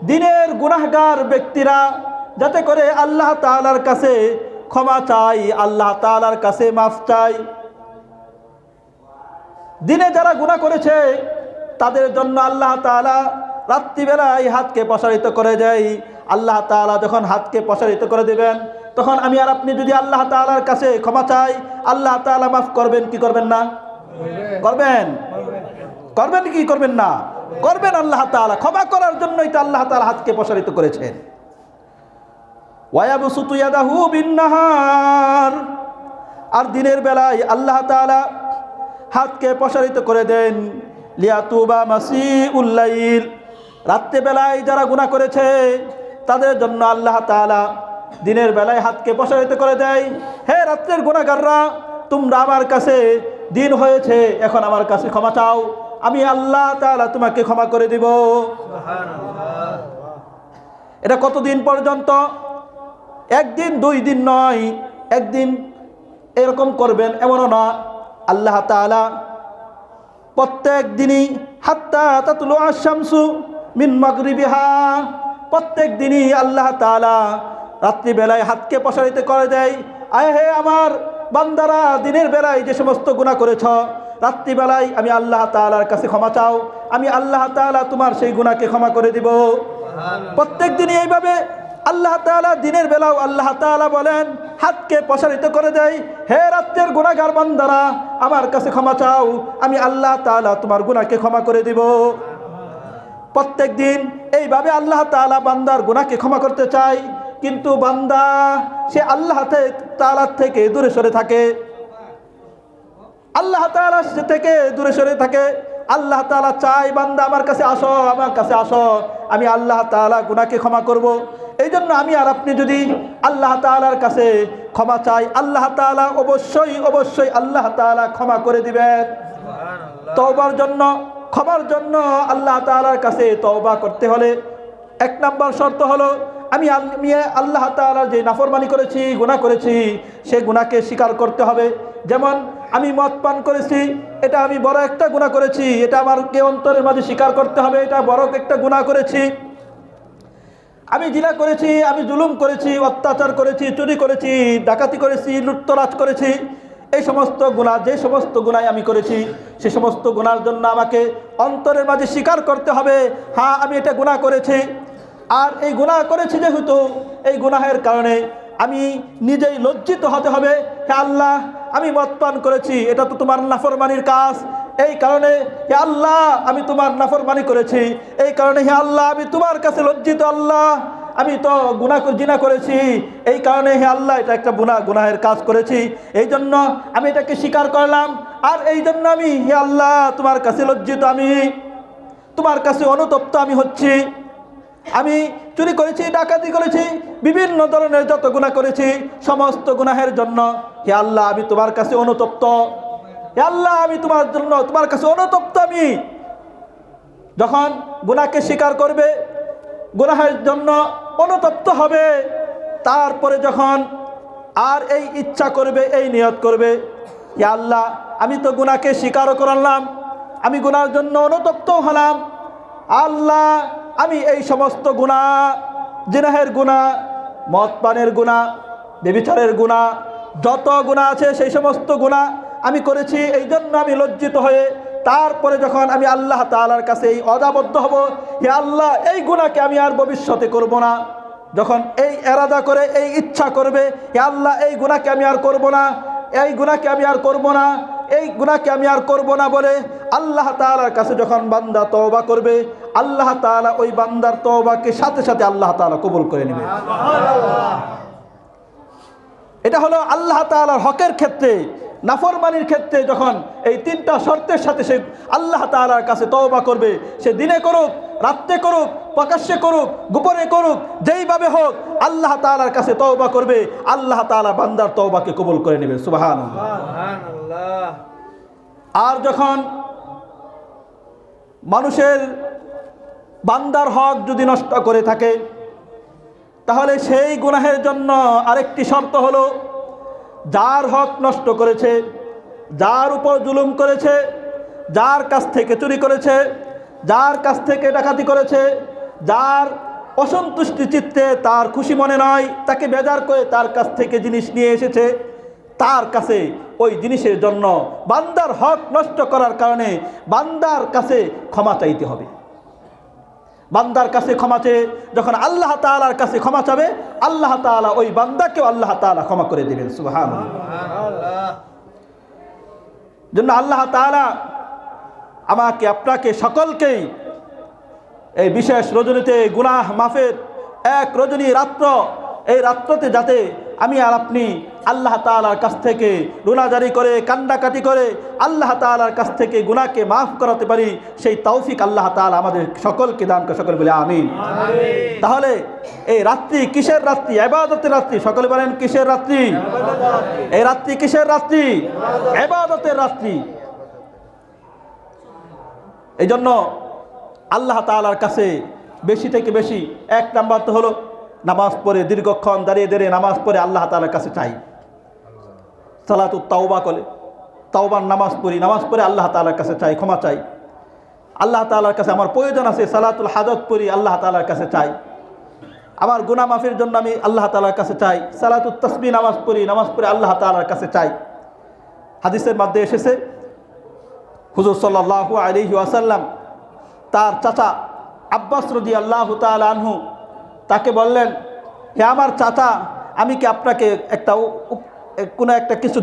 দিনের গুনাহগার ব্যক্তিরা যাতে করে আল্লাহ তাআলার কাছে ক্ষমা চাই, আল্লাহ তাআলার কাছে মাফ চাই। দিনে যারা গুনাহ করেছে তাদের জন্য আল্লাহ তাআলা রাত্রিবেলায় হাতকে প্রসারিত করে দেয়। আল্লাহ তাআলা যখন হাতকে প্রসারিত করে দেবেন, তখন আমি আর আপনি যদি আল্লাহ তাআলার কাছে ক্ষমা চাই, আল্লাহ তাআলা মাফ করবেন কি করবেন না? করবেন। করবেন কি করবেন না? করবেন। আল্লাহ তাআলা ক্ষমা করার জন্যই তো আল্লাহ তাআলা হাতকে প্রসারিত করেছেন। ওয়ায়াবসুতু ইয়াদাহু বিন-নাহার, আর দিনের বেলায় আল্লাহ তাআলা হাতকে প্রসারিত করে দেন লিয়াতুবা মাসিউল লাইল, রাত্রে বেলায় যারা গুনাহ করেছে তাদের জন্য আল্লাহ তাআলা দিনের বেলায় হাতকে প্রসারিত করে দেয়, হে রাত্রের গুনাহগাররা, তোমরা আমার কাছে দিন হয়েছে, এখন আমার কাছে ক্ষমা চাও, আমি আল্লাহ তাআলা তোমাকে ক্ষমা করে দিব। সুবহানাল্লাহ। এটা কতদিন পর্যন্ত? একদিন দুই দিন নয়, একদিন এরকম করবেন এমনও না, আল্লাহ তাআলা প্রত্যেক দিনই হাত্তা তাতলু আশ-শামসু মিন মাগরিবিহা, প্রত্যেক দিনই আল্লাহ তাআলা রাত্রিবেলায় হাতকে প্রসারিত করে দেয়, আয় হে আমার বান্দারা, দিনের বেলায় যে সমস্ত গুনাহ করেছ রাত্রিবেলায় আমি আল্লাহ তাআলার কাছে ক্ষমা চাও, আমি আল্লাহ তাআলা তোমার সেই গুনাহকে ক্ষমা করে দিব। প্রত্যেক দিনই এইভাবে আল্লাহ তাআলা দিনের বেলাও আল্লাহ তাআলা বলেন, হাতকে প্রসারিত করে দেয়, হে রাত্রের গুনাহগার বান্দারা, আমার কাছে ক্ষমা চাও, আমি আল্লাহ তাআলা তোমার গুনাহকে ক্ষমা করে দিব। প্রত্যেক দিন এইভাবে আল্লাহ তাআলা বান্দার গুনাহকে ক্ষমা করতে চায়, কিন্তু বান্দা সে আল্লাহ তাআলার থেকে দূরে সরে থাকে, আল্লাহ তাআলা থেকে দূরে সরে থাকে। আল্লাহ তাআলা চায় বান্দা আমার কাছে আসো, আমার কাছে আসো, আমি আল্লাহ তাআলা গুনাহকে ক্ষমা করব। এই জন্য আমি আর আপনি যদি আল্লাহ তাআলার কাছে ক্ষমা চাই, আল্লাহ তাআলা অবশ্যই অবশ্যই আল্লাহ তাআলা ক্ষমা করে দিবেন। তওবার জন্য, ক্ষমার জন্য আল্লাহ তাআলার কাছে তওবা করতে হলে এক নাম্বার শর্ত হলো আমি আল্লাহ তাআলার যে নাফরমানি করেছি, গুনাহ করেছি, সেই গুনাহকে স্বীকার করতে হবে। যেমন আমি মদ পান করেছি, এটা আমি বড় একটা গুনাহ করেছি, এটা আমাকে অন্তরের মাঝে স্বীকার করতে হবে, এটা বড় একটা গুনাহ করেছি। আমি জিনা করেছি, আমি জুলুম করেছি, অত্যাচার করেছি, চুরি করেছি, ডাকাতি করেছি, লুটতরাজ করেছি, এই সমস্ত গুনাহ, যে সমস্ত গুনাহ আমি করেছি, সে সমস্ত গুনার জন্য আমাকে অন্তরের মাঝে স্বীকার করতে হবে, হ্যাঁ আমি এটা গুনাহ করেছি। আর এই গুনাহ করেছি যেহেতু, এই গুনাহের কারণে আমি নিজেই লজ্জিত হতে হবে, হে আল্লাহ আমি মদ পান করেছি, এটা তো তোমার নাফরমানির কাজ, এই কারণে হে আল্লাহ আমি তোমার নাফরমানি করেছি, এই কারণে হে আল্লাহ আমি তোমার কাছে লজ্জিত, আল্লাহ আমি তো জিনা করেছি, এই কারণে হে আল্লাহ এটা একটা গুনাহের কাজ করেছি, এই জন্য আমি এটাকে স্বীকার করলাম, আর এই জন্য আমি হে আল্লাহ তোমার কাছে লজ্জিত, আমি তোমার কাছে অনুতপ্ত আমি হচ্ছি। আমি চুরি করেছি, ডাকাতি করেছি, বিভিন্ন ধরনের যত গুনাহ করেছি, সমস্ত গুনাহের জন্য হে আল্লাহ আমি তোমার কাছে অনুতপ্ত, হে আল্লাহ আমি তোমার জন্য তোমার কাছে অনুতপ্ত। আমি যখন গুনাহকে স্বীকার করবে, গুনাহের জন্য অনুতপ্ত হবে, তারপরে যখন আর এই ইচ্ছা করবে, এই নিয়ত করবে, হে আল্লাহ আমি তো গুনাহকে স্বীকারও করলাম, আমি গুনাহের জন্য অনুতপ্ত হলাম, আল্লাহ আমি এই সমস্ত গুনাহ, জিনাহের গুনাহ, মদ পানের গুনাহ, ব্যভিচারের গুনাহ, যত গুনাহ আছে সেই সমস্ত গুনাহ আমি করেছি, এই জন্য আমি লজ্জিত হয়ে তারপরে যখন আমি আল্লাহ তাআলার কাছে এই অদাবদ্ধ হব, হে আল্লাহ এই গুনাহকে আমি আর ভবিষ্যতে করব না, যখন এই এরাদা করে, এই ইচ্ছা করবে, হে আল্লাহ এই গুনাহকে আমি আর করব না, এই গুনাহকে আমি আর করব না, এই গুনাহকে আমি আর করব না বলে আল্লাহ তাআলার কাছে যখন বান্দা তওবা করবে, আল্লাহ তাআলা ওই বান্দার তওবাকে সাথে সাথে আল্লাহ তাআলা কবুল করে নেবে। সুবহানাল্লাহ। এটা হলো আল্লাহ তাআলার হকের ক্ষেত্রে। নাফরমানির ক্ষেত্রে যখন এই তিনটা শর্তের সাথে সে আল্লাহ তাআলার কাছে তওবা করবে, সে দিনে করুক, রাত্রে করুক, প্রকাশ্যে করুক, গোপনে করুক, যেইভাবে হোক আল্লাহ তাআলার কাছে তওবা করবে, আল্লাহ তাআলা বান্দার তওবাকে কবুল করে নেবে। সুবহানাল্লাহ। সুবহানাল্লাহ। আর যখন মানুষের বান্দার হক যদি নষ্ট করে থাকে, তাহলে সেই গুনাহের জন্য আরেকটি শর্ত হলো, যার হক নষ্ট করেছে, যার উপর জুলুম করেছে, যার কাছ থেকে চুরি করেছে, যার কাছ থেকে ডাকাতি করেছে, যার অসন্তুষ্টি চিত্তে, তার খুশি মনে নয়, তাকে বেজার করে তার কাছ থেকে জিনিস নিয়ে এসেছে, তার কাছে ওই জিনিসের জন্য বান্দার হক নষ্ট করার কারণে বান্দার কাছে ক্ষমা চাইতে হবে। বান্দার কাছে ক্ষমা চেয়ে যখন আল্লাহ তাআলার কাছে ক্ষমা চাবে, আল্লাহ তাআলা ওই বান্দাকেও আল্লাহ তাআলা ক্ষমা করে দিবেন। সুবহানাল্লাহ। জন্য আল্লাহ তাআলা আমাকে, আপনাকে, সকলকেই এই বিশেষ রজনীতে গুনাহ মাফের এক রজনী রাত্র, এই রাত্রতে যাতে আমি আর আপনি আল্লাহ তাআলার কাছ থেকে রোনাজারি করে কান্নাকাটি করে আল্লাহ তাআলার কাছ থেকে গুনাহকে মাফ করাতে পারি, সেই তৌফিক আল্লাহ তাআলা আমাদের সকলকে দান করে। সকলে বলে আমিন। তাহলে এই রাত্রি কিসের রাত্রি? ইবাদতের রাত্রি। সকলে বলেন কিসের রাত্রি? এই রাত্রি কিসের রাত্রি? ইবাদতের রাত্রি। এই জন্য আল্লাহ তাআলার কাছে বেশি থেকে বেশি এক নাম্বার তো হলো নামাজ পড়ে দীর্ঘক্ষণ দাঁড়িয়ে দাঁড়িয়ে নামাজ পড়ে আল্লাহ তাআলার কাছে চাই। সালাতুত তাওবা করে তাওবার নামাজ পড়ি, নামাজ পড়ে আল্লাহ তাআলার কাছে চাই, ক্ষমা চাই। আল্লাহ তাআলার কাছে আমার প্রয়োজন আছে, সালাতুল হাজত পড়ি, আল্লাহ তাআলার কাছে চাই। আমার গুনাহ মাফের জন্য আমি আল্লাহ তাআলার কাছে চাই। সালাতুত তাসবিহ নামাজ পড়ি, নামাজ পড়ে আল্লাহ তাআলার কাছে চাই। হাদিসের মধ্যে এসেছে হুজুর সাল্লাল্লাহু আলাইহি ওয়াসাল্লাম তার চাচা আব্বাস রাদিয়াল্লাহু তাআলা আনহু তাকে বললেন, হে আমার চাচা, আমি কি আপনাকে কোনো একটা কিছু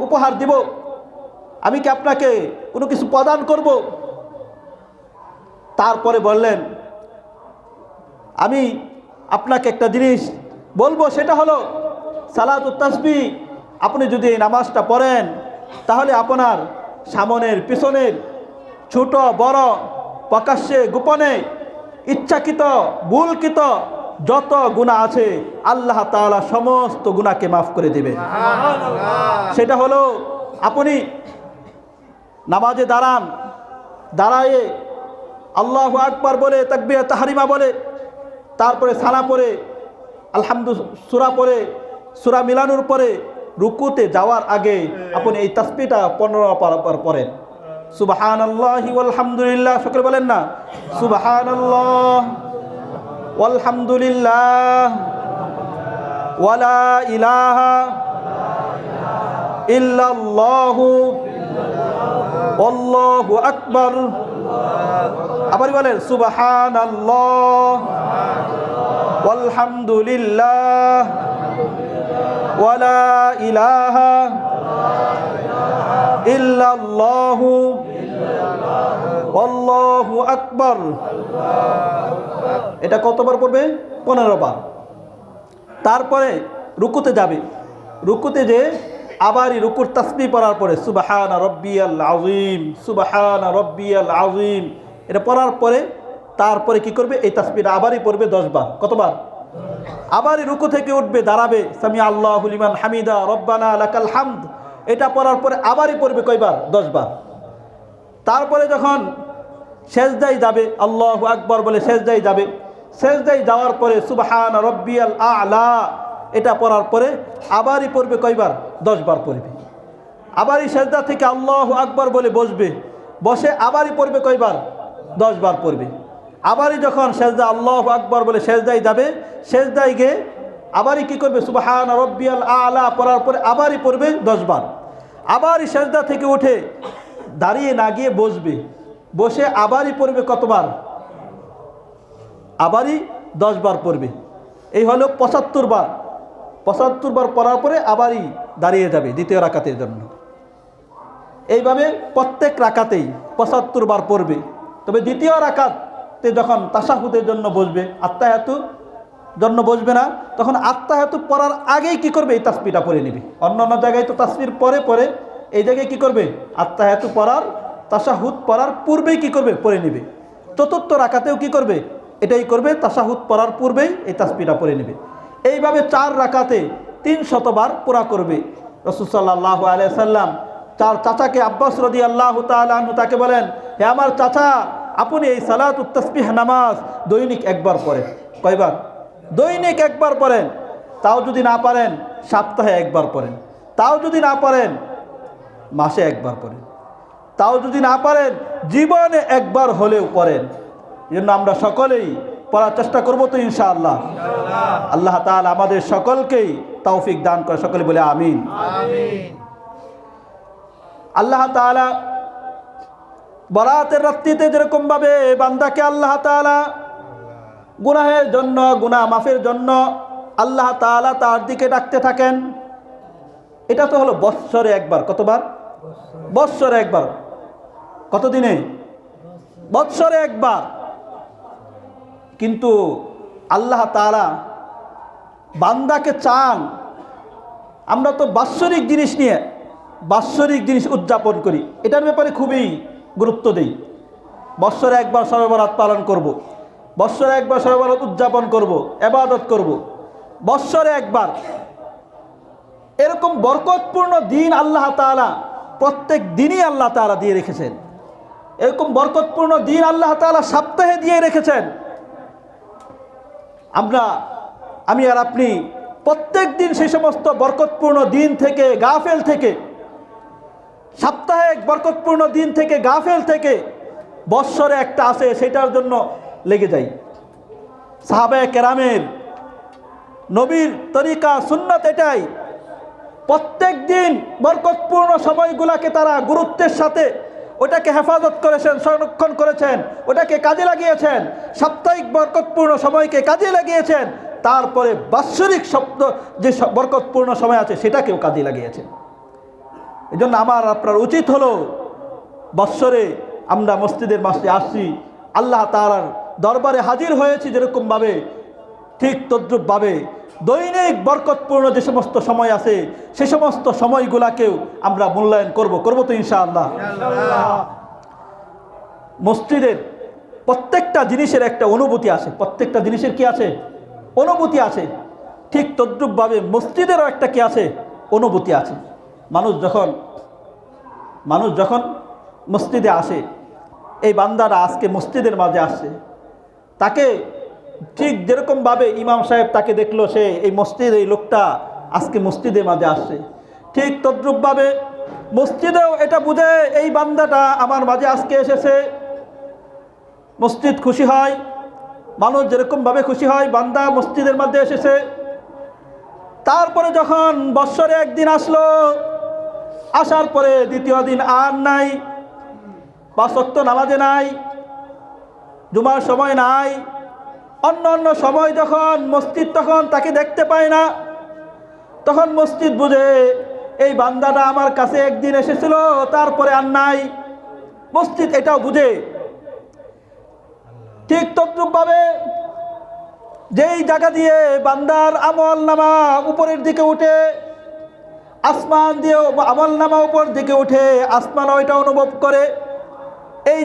উপহার দিব? আমি কি আপনাকে কোনো কিছু প্রদান করব? তারপরে বললেন, আমি আপনাকে একটা জিনিস বলবো, সেটা হলো সালাতুত তাসবিহ। আপনি যদি এই নামাজটা পড়েন তাহলে আপনার সামনের পিছনের ছোট বড় প্রকাশ্যে গোপনে ইচ্ছাকৃত ভুলকৃত যত গুনাহ আছে আল্লাহ তাআলা সমস্ত গুনাহকে মাফ করে দেবে। সেটা হলো আপনি নামাজে দাঁড়ায়ে আল্লাহু আকবার বলে তাকবীর তাহরিমা বলে, তারপরে সানা পড়ে আলহামদুলিল্লাহ সূরা পড়ে সূরা মিলানোর পরে রুকুতে যাওয়ার আগে আপনি এই তাসবিহটা 15 বার পড়েন। সুবহানাল্লাহি ওয়াল হামদুলিল্লাহ। সকলে বলেন না সুবহানাল্লাহ ওয়ালহামদুলিল্লাহ ওয়ালা ইলাহা ইল্লাল্লাহু আল্লাহু আকবার। আবার বলেন সুবহানাল্লাহ ওয়ালহামদুলিল্লাহ ওয়ালা ইলাহা ইল্লাল্লাহু আল্লাহু আকবার। এটা কতবার পড়বে? 15 বার। তারপরে রুকুতে যাবে, রুকুতে যে আবারই রুকুর তাসবিহ পড়ার পরে সুবহান রাব্বিয়াল আযীম সুবহান রাব্বিয়াল আযীম এটা পড়ার পরে তারপরে কি করবে? এই তাসবিহটা আবারই পড়বে 10 বার। কতবার? আবারই রুকু থেকে উঠবে, দাঁড়াবে, সামি আল্লাহু লিমান হামিদা রব্বানা লাকাল হামদ এটা পড়ার পরে আবারই পড়বে কয়বার? 10 বার। তারপরে যখন সেজদায় যাবে আল্লাহু আকবার বলে সেজদায় যাবে, সেজদায় যাওয়ার পরে সুবহান রাব্বিয়াল আ'লা এটা পড়ার পরে আবারই পড়বে কয়বার? 10 বার পড়বে। আবারই সেজদা থেকে আল্লাহু আকবার বলে বসবে, বসে আবারই পড়বে কয়বার? 10 বার পড়বে। আবারই যখন সেজদা আল্লাহু আকবার বলে সেজদায় যাবে, সেজদায় গিয়ে আবারই কি করবে? সুবহান রাব্বিয়াল আ'লা পড়ার পরে আবারই পড়বে 10 বার। আবারই সেজদা থেকে উঠে দাঁড়িয়ে না গিয়ে বসবে, বসে আবারই পড়বে কতবার? আবারই 10 বার পড়বে। এই হলো 75 বার। 75 বার পড়ার পরে আবারই দাঁড়িয়ে যাবে দ্বিতীয় রাকাতের জন্য। এইভাবে প্রত্যেক রাকাতেই 75 বার পড়বে। তবে দ্বিতীয় রাকাতে যখন তাশাহুদের জন্য বসবে, আত্তাহিয়াতুর জন্য বসবে না, তখন আত্তাহিয়াতু পড়ার আগেই কি করবে? এই তাসবিহটা পড়ে নেবে। অন্য জায়গায় তো তাসবিহ পরে এই জায়গায় কি করবে? আত্তাহিয়াতু পড়ার তাশাহুদ পড়ার পূর্বেই কি করবে? পড়ে নেবে। চতুর্থ রাকাতেও কি করবে? এটাই করবে, তাশাহুদ পড়ার পূর্বেই এই তাসবিহটা পড়ে নেবে। এইভাবে 4 রাকাতে 300 বার পুরা করবে। রাসূল সাল্লাল্লাহু আলাইহি সাল্লাম তার চাচাকে আব্বাস রাদিয়াল্লাহু তাআলা আনহু তাকে বলেন, হে আমার চাচা, আপনি এই সালাতুত তাসবিহ নামাজ দৈনিক একবার পড়েন। কয়বার? দৈনিক একবার পড়েন। তাও যদি না পারেন সপ্তাহে একবার পড়েন। তাও যদি না পারেন মাসে একবার পড়েন। তাও যদি না পারেন জীবনে একবার হলেও পড়েন। এজন্য আমরা সকলেই পড়ার চেষ্টা করব তো ইনশাআল্লাহ। আল্লাহ তাআলা আমাদের সকলকেই তৌফিক দান করে। সকলে বলে আমিন। আল্লাহ তাআলা বরাতের রাত্রিতে যেরকম ভাবে বান্দাকে আল্লাহ তাআলা গুনাহের জন্য, গুনাহ মাফের জন্য আল্লাহ তাআলা তার দিকে ডাকতে থাকেন, এটা তো হলো বৎসরে একবার। কতবার? বৎসরে একবার। কতদিনে? বৎসরে একবার। কিন্তু আল্লাহ তাআলা বান্দাকে চান। আমরা তো বাৎসরিক জিনিস নিয়ে বাৎসরিক জিনিস উদযাপন করি, এটার ব্যাপারে খুবই গুরুত্ব দিই। বৎসরে একবার শবে বরাত পালন করব, বৎসরে একবার শবে বরাত উদযাপন করব, ইবাদত করব, বৎসরে একবার। এরকম বরকতপূর্ণ দিন আল্লাহ তাআলা প্রত্যেক দিনই আল্লাহ তাআলা দিয়ে রেখেছেন। এরকম বরকতপূর্ণ দিন আল্লাহ তাআলা সপ্তাহে দিয়ে রেখেছেন। আমি আর আপনি প্রত্যেক দিন সেই সমস্ত বরকতপূর্ণ দিন থেকে গাফেল থেকে, সাপ্তাহিক বরকতপূর্ণ দিন থেকে গাফেল থেকে বৎসরে একটা আসে সেটার জন্য লেগে যাই। সাহাবায়ে কেরামের নবীর তরিকা সুন্নাত এটাই, প্রত্যেক দিন বরকতপূর্ণ সময়গুলোকে তারা গুরুত্বের সাথে ওটাকে হেফাজত করেছেন, সংরক্ষণ করেছেন, ওটাকে কাজে লাগিয়েছেন। সাপ্তাহিক বরকতপূর্ণ সময়কে কাজে লাগিয়েছেন, তারপরে বাৎসরিক শব্দ যে বরকতপূর্ণ সময় আছে সেটাকেও কাজে লাগিয়েছেন। এই জন্য আমার আপনার উচিত হলো বৎসরে আমরা মসজিদের মাসে আসছি, আল্লাহ তাআলার দরবারে হাজির হয়েছি যেরকমভাবে, ঠিক তদ্রূপভাবে দৈনিক বরকতপূর্ণ যে সমস্ত সময় আছে সে সমস্ত সময়গুলাকেও আমরা মূল্যায়ন করব তো ইনশাআল্লাহ। মসজিদের প্রত্যেকটা জিনিসের একটা অনুভূতি আছে, প্রত্যেকটা জিনিসের কি আছে? অনুভূতি আছে। ঠিক তদ্রূপভাবে মসজিদেরও একটা কি আছে? অনুভূতি আছে। মানুষ যখন মসজিদে আসে, এই বান্দারা আজকে মসজিদের মাঝে আসছে, তাকে ঠিক যেরকমভাবে ইমাম সাহেব তাকে দেখলো, সে এই লোকটা আজকে মসজিদের মাঝে আসছে, ঠিক তদ্রূপভাবে মসজিদেও এটা বুঝে এই বান্দাটা আমার মাঝে আজকে এসেছে। মসজিদ খুশি হয়, মানুষ যেরকমভাবে খুশি হয় বান্দা মসজিদের মধ্যে এসেছে। তারপরে যখন বৎসরে একদিন আসলো, আসার পরে দ্বিতীয় দিন আর নাই, 5 ওয়াক্ত নামাজে নাই, জুমার সময় নাই, অন্য সময় যখন মসজিদ তখন তাকে দেখতে পায় না, তখন মসজিদ বুঝে এই বান্দাটা আমার কাছে একদিন এসেছিল তারপরে আর নাই। মসজিদ এটাও বুঝে। ঠিক তদ্রূপভাবে যেই জায়গা দিয়ে বান্দার আমল নামা উপরের দিকে উঠে, আসমান দিয়ে আমল নামা উপর দিকে উঠে, আসমান ওইটা অনুভব করে, এই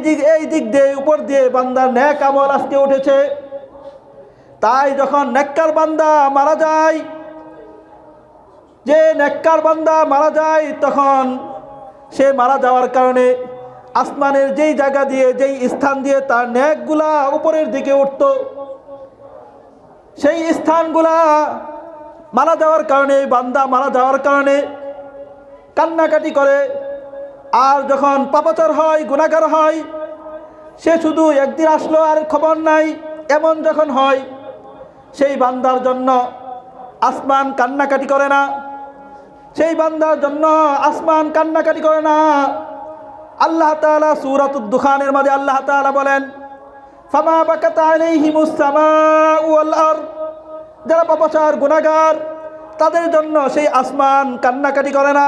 দিক দিয়ে উপর দিয়ে বান্দার নেক আমল আজকে উঠেছে। তাই যখন নেককার বান্দা মারা যায়, যে নেককার বান্দা মারা যায়, তখন সে মারা যাওয়ার কারণে আসমানের যেই জায়গা দিয়ে যেই স্থান দিয়ে তার নেকগুলা উপরের দিকে উঠত, সেই স্থানগুলা মারা যাওয়ার কারণে, বান্দা মারা যাওয়ার কারণে কান্নাকাটি করে। আর যখন পাপাচার হয়, গুনাহগার হয়, সে শুধু একদিন আসলো আর খবর নাই, এমন যখন হয়, সেই বান্দার জন্য আসমান কান্নাকাটি করে না, সেই বান্দার জন্য আসমান কান্নাকাটি করে না। আল্লাহ তাআলা সূরাতুদ দুখানের মধ্যে আল্লাহ তাআলা বলেন, ফামা বাকাত আলাইহিমুস সামাউ ওয়াল আরদ, যারা পাপাচার গুনাহগার তাদের জন্য সেই আসমান কান্নাকাটি করে না।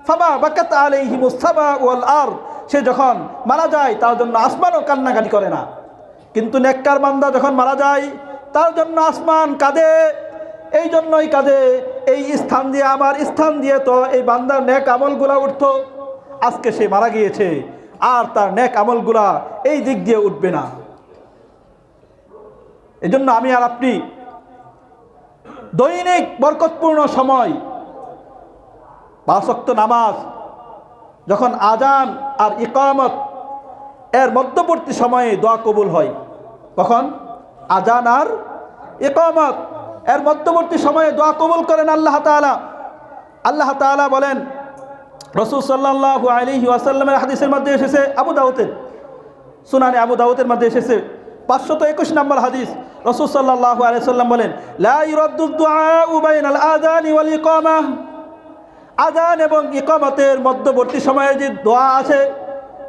ফামা বাকাত আলাইহিমুস সামাউ ওয়াল আরদ, সে যখন মারা যায় তার জন্য আসমানও কান্নাকাটি করে না। কিন্তু নেককার বান্দা যখন মারা যায় তার জন্য আসমান কাঁদে। এই জন্যই কাঁদে, এই স্থান দিয়ে, আমার স্থান দিয়ে তো এই বান্দার নেক আমলগুলা উঠতো, আজকে সে মারা গিয়েছে আর তার নেক আমলগুলা এই দিক দিয়ে উঠবে না। এজন্য আমি আর আপনি দৈনিক বরকতপূর্ণ সময় 5 ওয়াক্ত নামাজ, যখন আজান আর ইকামত এর মধ্যবর্তী সময়ে দোয়া কবুল হয়, কখন? আজান আর ইকামত এর মধ্যবর্তী সময়ে দোয়া কবুল করেন আল্লাহ তাআলা। আল্লাহ তাআলা বলেন, রাসূল সাল্লাল্লাহু আলাইহি ওয়াসাল্লামের হাদিসের মধ্যে এসেছে, সুনানে আবু দাউদের মধ্যে এসেছে 521 নম্বর হাদিস, রাসূল সাল্লাল্লাহু আলাইহি ওয়াসাল্লাম বলেন, লা ইউরাদ্দু দুআউ বাইনাল আযানি ওয়াল ইকামাহ, আযান এবং ইকামতের মধ্যবর্তী সময়ে যে দোয়া আছে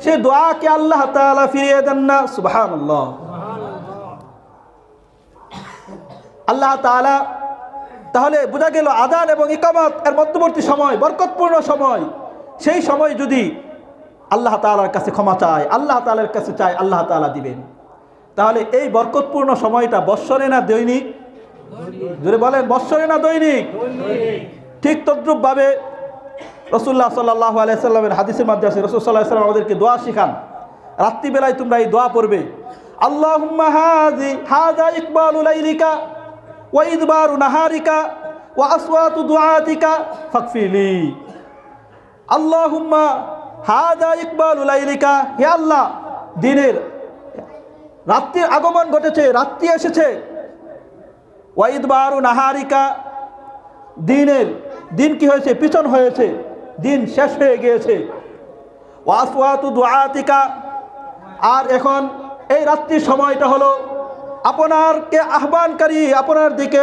সে দোয়াকে আল্লাহ তাআলা ফিরিয়ে দেন না। সুবহানাল্লাহ। আল্লাহ তাআলা, তাহলে বোঝা গেল আযান এবং ইকামত এর মধ্যবর্তী সময় বরকতপূর্ণ সময়, সেই সময় যদি আল্লাহ তাআলার কাছে ক্ষমা চায়, আল্লাহ তাআলার কাছে চায়, আল্লাহ তাআলা দিবেন। তাহলে এই বরকতপূর্ণ সময়টা বৎসরে না দৈনিক? জোরে বলেন, বৎসরে না দৈনিক? ঠিক তদ্রূপভাবে রাসূলুল্লাহ সাল্লাল্লাহু আলাইহি সাল্লামের হাদিসের মধ্যে আছে, রাসূল সাল্লাল্লাহু আলাইহি সাল্লাম আমাদেরকে দোয়া শিখান। রাত্রিবেলায় তোমরা এই দোয়া পড়বে, আল্লাহুম্মা হাযা ইকবালু লাইলিকা ওয়া ইদবারু নাহারিকা ওয়া আসওয়াতু দুআতিকা ফাগফিরলি। আল্লাহুম্মা হাযা ইকবালু লাইলিকা, হে আল্লাহ, দিনের রাত্রির আগমন ঘটেছে, রাত্রি এসেছে। ওয়া ইদবারু নাহারিকা, দিন কি হয়েছে? পিছন হয়েছে, দিন শেষ হয়ে গিয়েছে। ওয়া আসওয়াতু দুআতিকা, আর এখন এই রাত্রির সময়টা হলো আপনারকে আহ্বানকারী, আপনার দিকে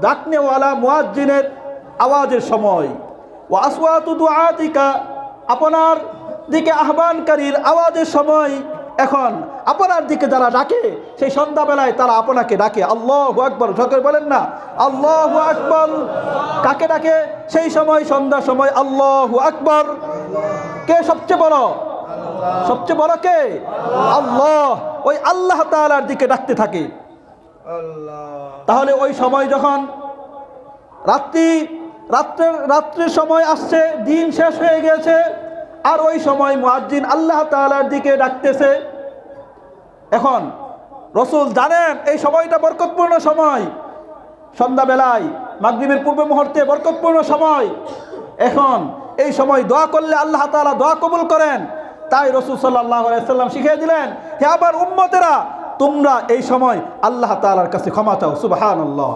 ডাকনেওয়ালা মুয়াজ্জিনের আওয়াজের সময়। ওয়া আসওয়াতু দুআতিকা, আপনার দিকে আহ্বানকারীর আওয়াজের সময়। এখন আপনার দিকে যারা ডাকে, সেই সন্ধ্যাবেলায় তারা আপনাকে ডাকে। আল্লাহু আকবার, সকলে বলেন না আল্লাহু আকবার। কাকে ডাকে সেই সময়? সন্ধ্যার সময় আল্লাহু আকবার। কে সবচেয়ে বড়? সবচেয়ে বড় কে? আল্লাহ। ওই আল্লাহ তাআলার দিকে ডাকতে থাকে। তাহলে ওই সময় যখন রাত্রের সময় আসছে, দিন শেষ হয়ে গেছে, আর ওই সময় মুয়াজ্জিন আল্লাহ তাআলার দিকে ডাকতেছে। এখন রাসূল জানেন এই সময়টা বরকতপূর্ণ সময়, সন্ধ্যাবেলায় মাগরিবের পূর্ব মুহূর্তে বরকতপূর্ণ সময়। এখন এই সময় দোয়া করলে আল্লাহ তাআলা দোয়া কবুল করেন। তাই রাসূল সাল্লাল্লাহু আলাইহি সাল্লাম শিখিয়ে দিলেন, হে আমার উম্মতেরা, তোমরা এই সময় আল্লাহ তাআলার কাছে ক্ষমা চাও। সুবহানাল্লাহ।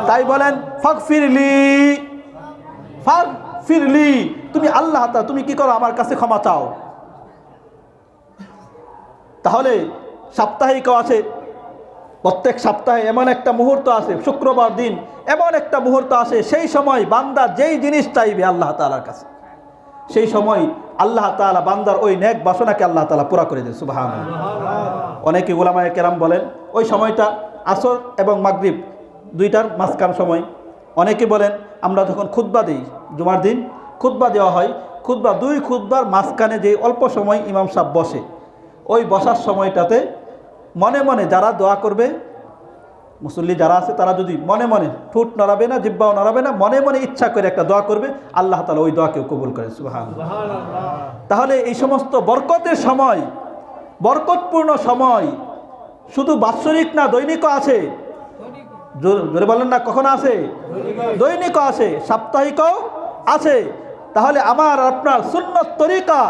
তাই বলেন ফাগফিরলি, তুমি আল্লাহ তাআলা, তুমি কি করো? আমার কাছে ক্ষমা চাও। তাহলে সাপ্তাহিকও আছে, প্রত্যেক সপ্তাহে এমন একটা মুহূর্ত আছে, শুক্রবার দিন এমন একটা মুহূর্ত আসে, সেই সময় বান্দা যেই জিনিস চাইবে আল্লাহ তাআলার কাছে, সেই সময় আল্লাহ তাআলা বান্দার ওই নেক বাসনাকে আল্লাহ তাআলা পুরা করে দেয়। সুবহানাল্লাহ। অনেকে উলামায়ে কেরাম বলেন ওই সময়টা আসর এবং মাগরিব দুইটার মাঝখান সময়। অনেকে বলেন আমরা যখন খুতবা দিই, জুমার দিন খুতবা দেওয়া হয়, দুই খুতবার মাঝখানে যে অল্প সময় ইমাম সাহেব বসে, ওই বসার সময়টাতে মনে মনে যারা দোয়া করবে, মুসল্লি যারা আছে, তারা যদি মনে মনে, ঠোঁট নড়াবে না, জিহ্বাও নড়াবে না, মনে মনে ইচ্ছা করে একটা দোয়া করবে, আল্লাহ তাআলা ওই দোয়াকেও কবুল করেন। সুবহানাল্লাহ। তাহলে এই সমস্ত বরকতের সময়, বরকতপূর্ণ সময় শুধু বাৎসরিক না, দৈনিকও আছে। জোরে বলেন না, কখন আছে? দৈনিকও আছে, সাপ্তাহিকও আছে। তাহলে আমার আপনার সুন্নত তরিকা,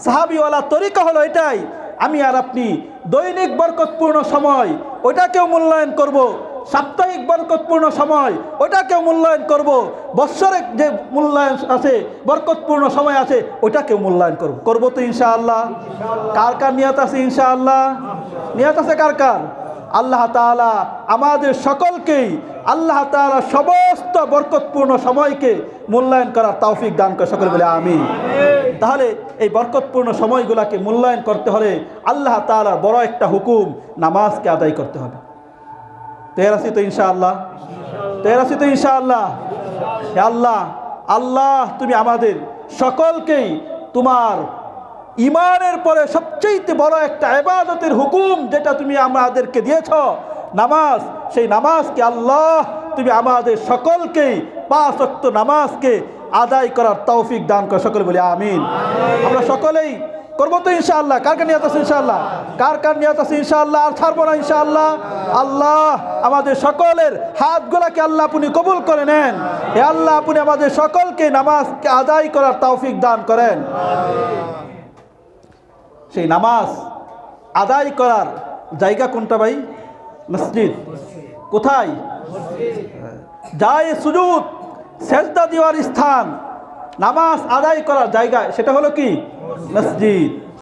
সাহাবিওয়ালা তরিকা হলো এটাই, আমি আর আপনি দৈনিক বরকতপূর্ণ সময় ওইটাকেও মূল্যায়ন করব, সাপ্তাহিক বরকতপূর্ণ সময় ওইটাকেও মূল্যায়ন করব, বৎসরিক যে মূল্যায়ন আছে, বরকতপূর্ণ সময় আছে, ওইটাকেও মূল্যায়ন করব তো ইনশাআল্লাহ। কার কার নিয়ত আছে? ইনশাআল্লাহ নিয়ত আছে কার কার? আল্লাহ তাআলা আমাদের সকলকেই আল্লাহ তাআলা সমস্ত বরকতপূর্ণ সময়কে মূল্যায়ন করার তৌফিক দান করে, সকলে বলে আমিন। তাহলে এই বরকতপূর্ণ সময়গুলোকে মূল্যায়ন করতে হলে আল্লাহ তাআলার বড় একটা হুকুম, নামাজকে আদায় করতে হবে। তৈরি আছি তো ইনশাআল্লাহ? তৈরি আছি তো ইনশাআল্লাহ? হে আল্লাহ, আল্লাহ তুমি আমাদের সকলকেই তোমার ইমানের পরে সবচেয়ে বড় একটা ইবাদতের হুকুম যেটা তুমি আমাদেরকে দিয়েছ, নামাজ, সেই নামাজকে আল্লাহ তুমি আমাদের সকলকেই 5 ওয়াক্ত নামাজকে আদায় করার তৌফিক দান করো, সকলে বলি আমিন। আমরা সকলেই করবো তো ইনশাআল্লাহ? কার কার নিয়ত আছে ইনশাআল্লাহ? কার কার নিয়ত আছে ইনশাআল্লাহ? আর ছাড়বো না ইনশাআল্লাহ। আল্লাহ আমাদের সকলের হাতগুলাকে আল্লাহ আপনি কবুল করে নেন। হে আল্লাহ, আপনি আমাদের সকলকে নামাজকে আদায় করার তৌফিক দান করেন। সেই নামাজ আদায় করার জায়গা কোনটা ভাই? মসজিদ। কোথায়? যায় সুজুদ, সেজদা দেওয়ার স্থান, নামাজ আদায় করার জায়গা, সেটা হলো কি? মসজিদ।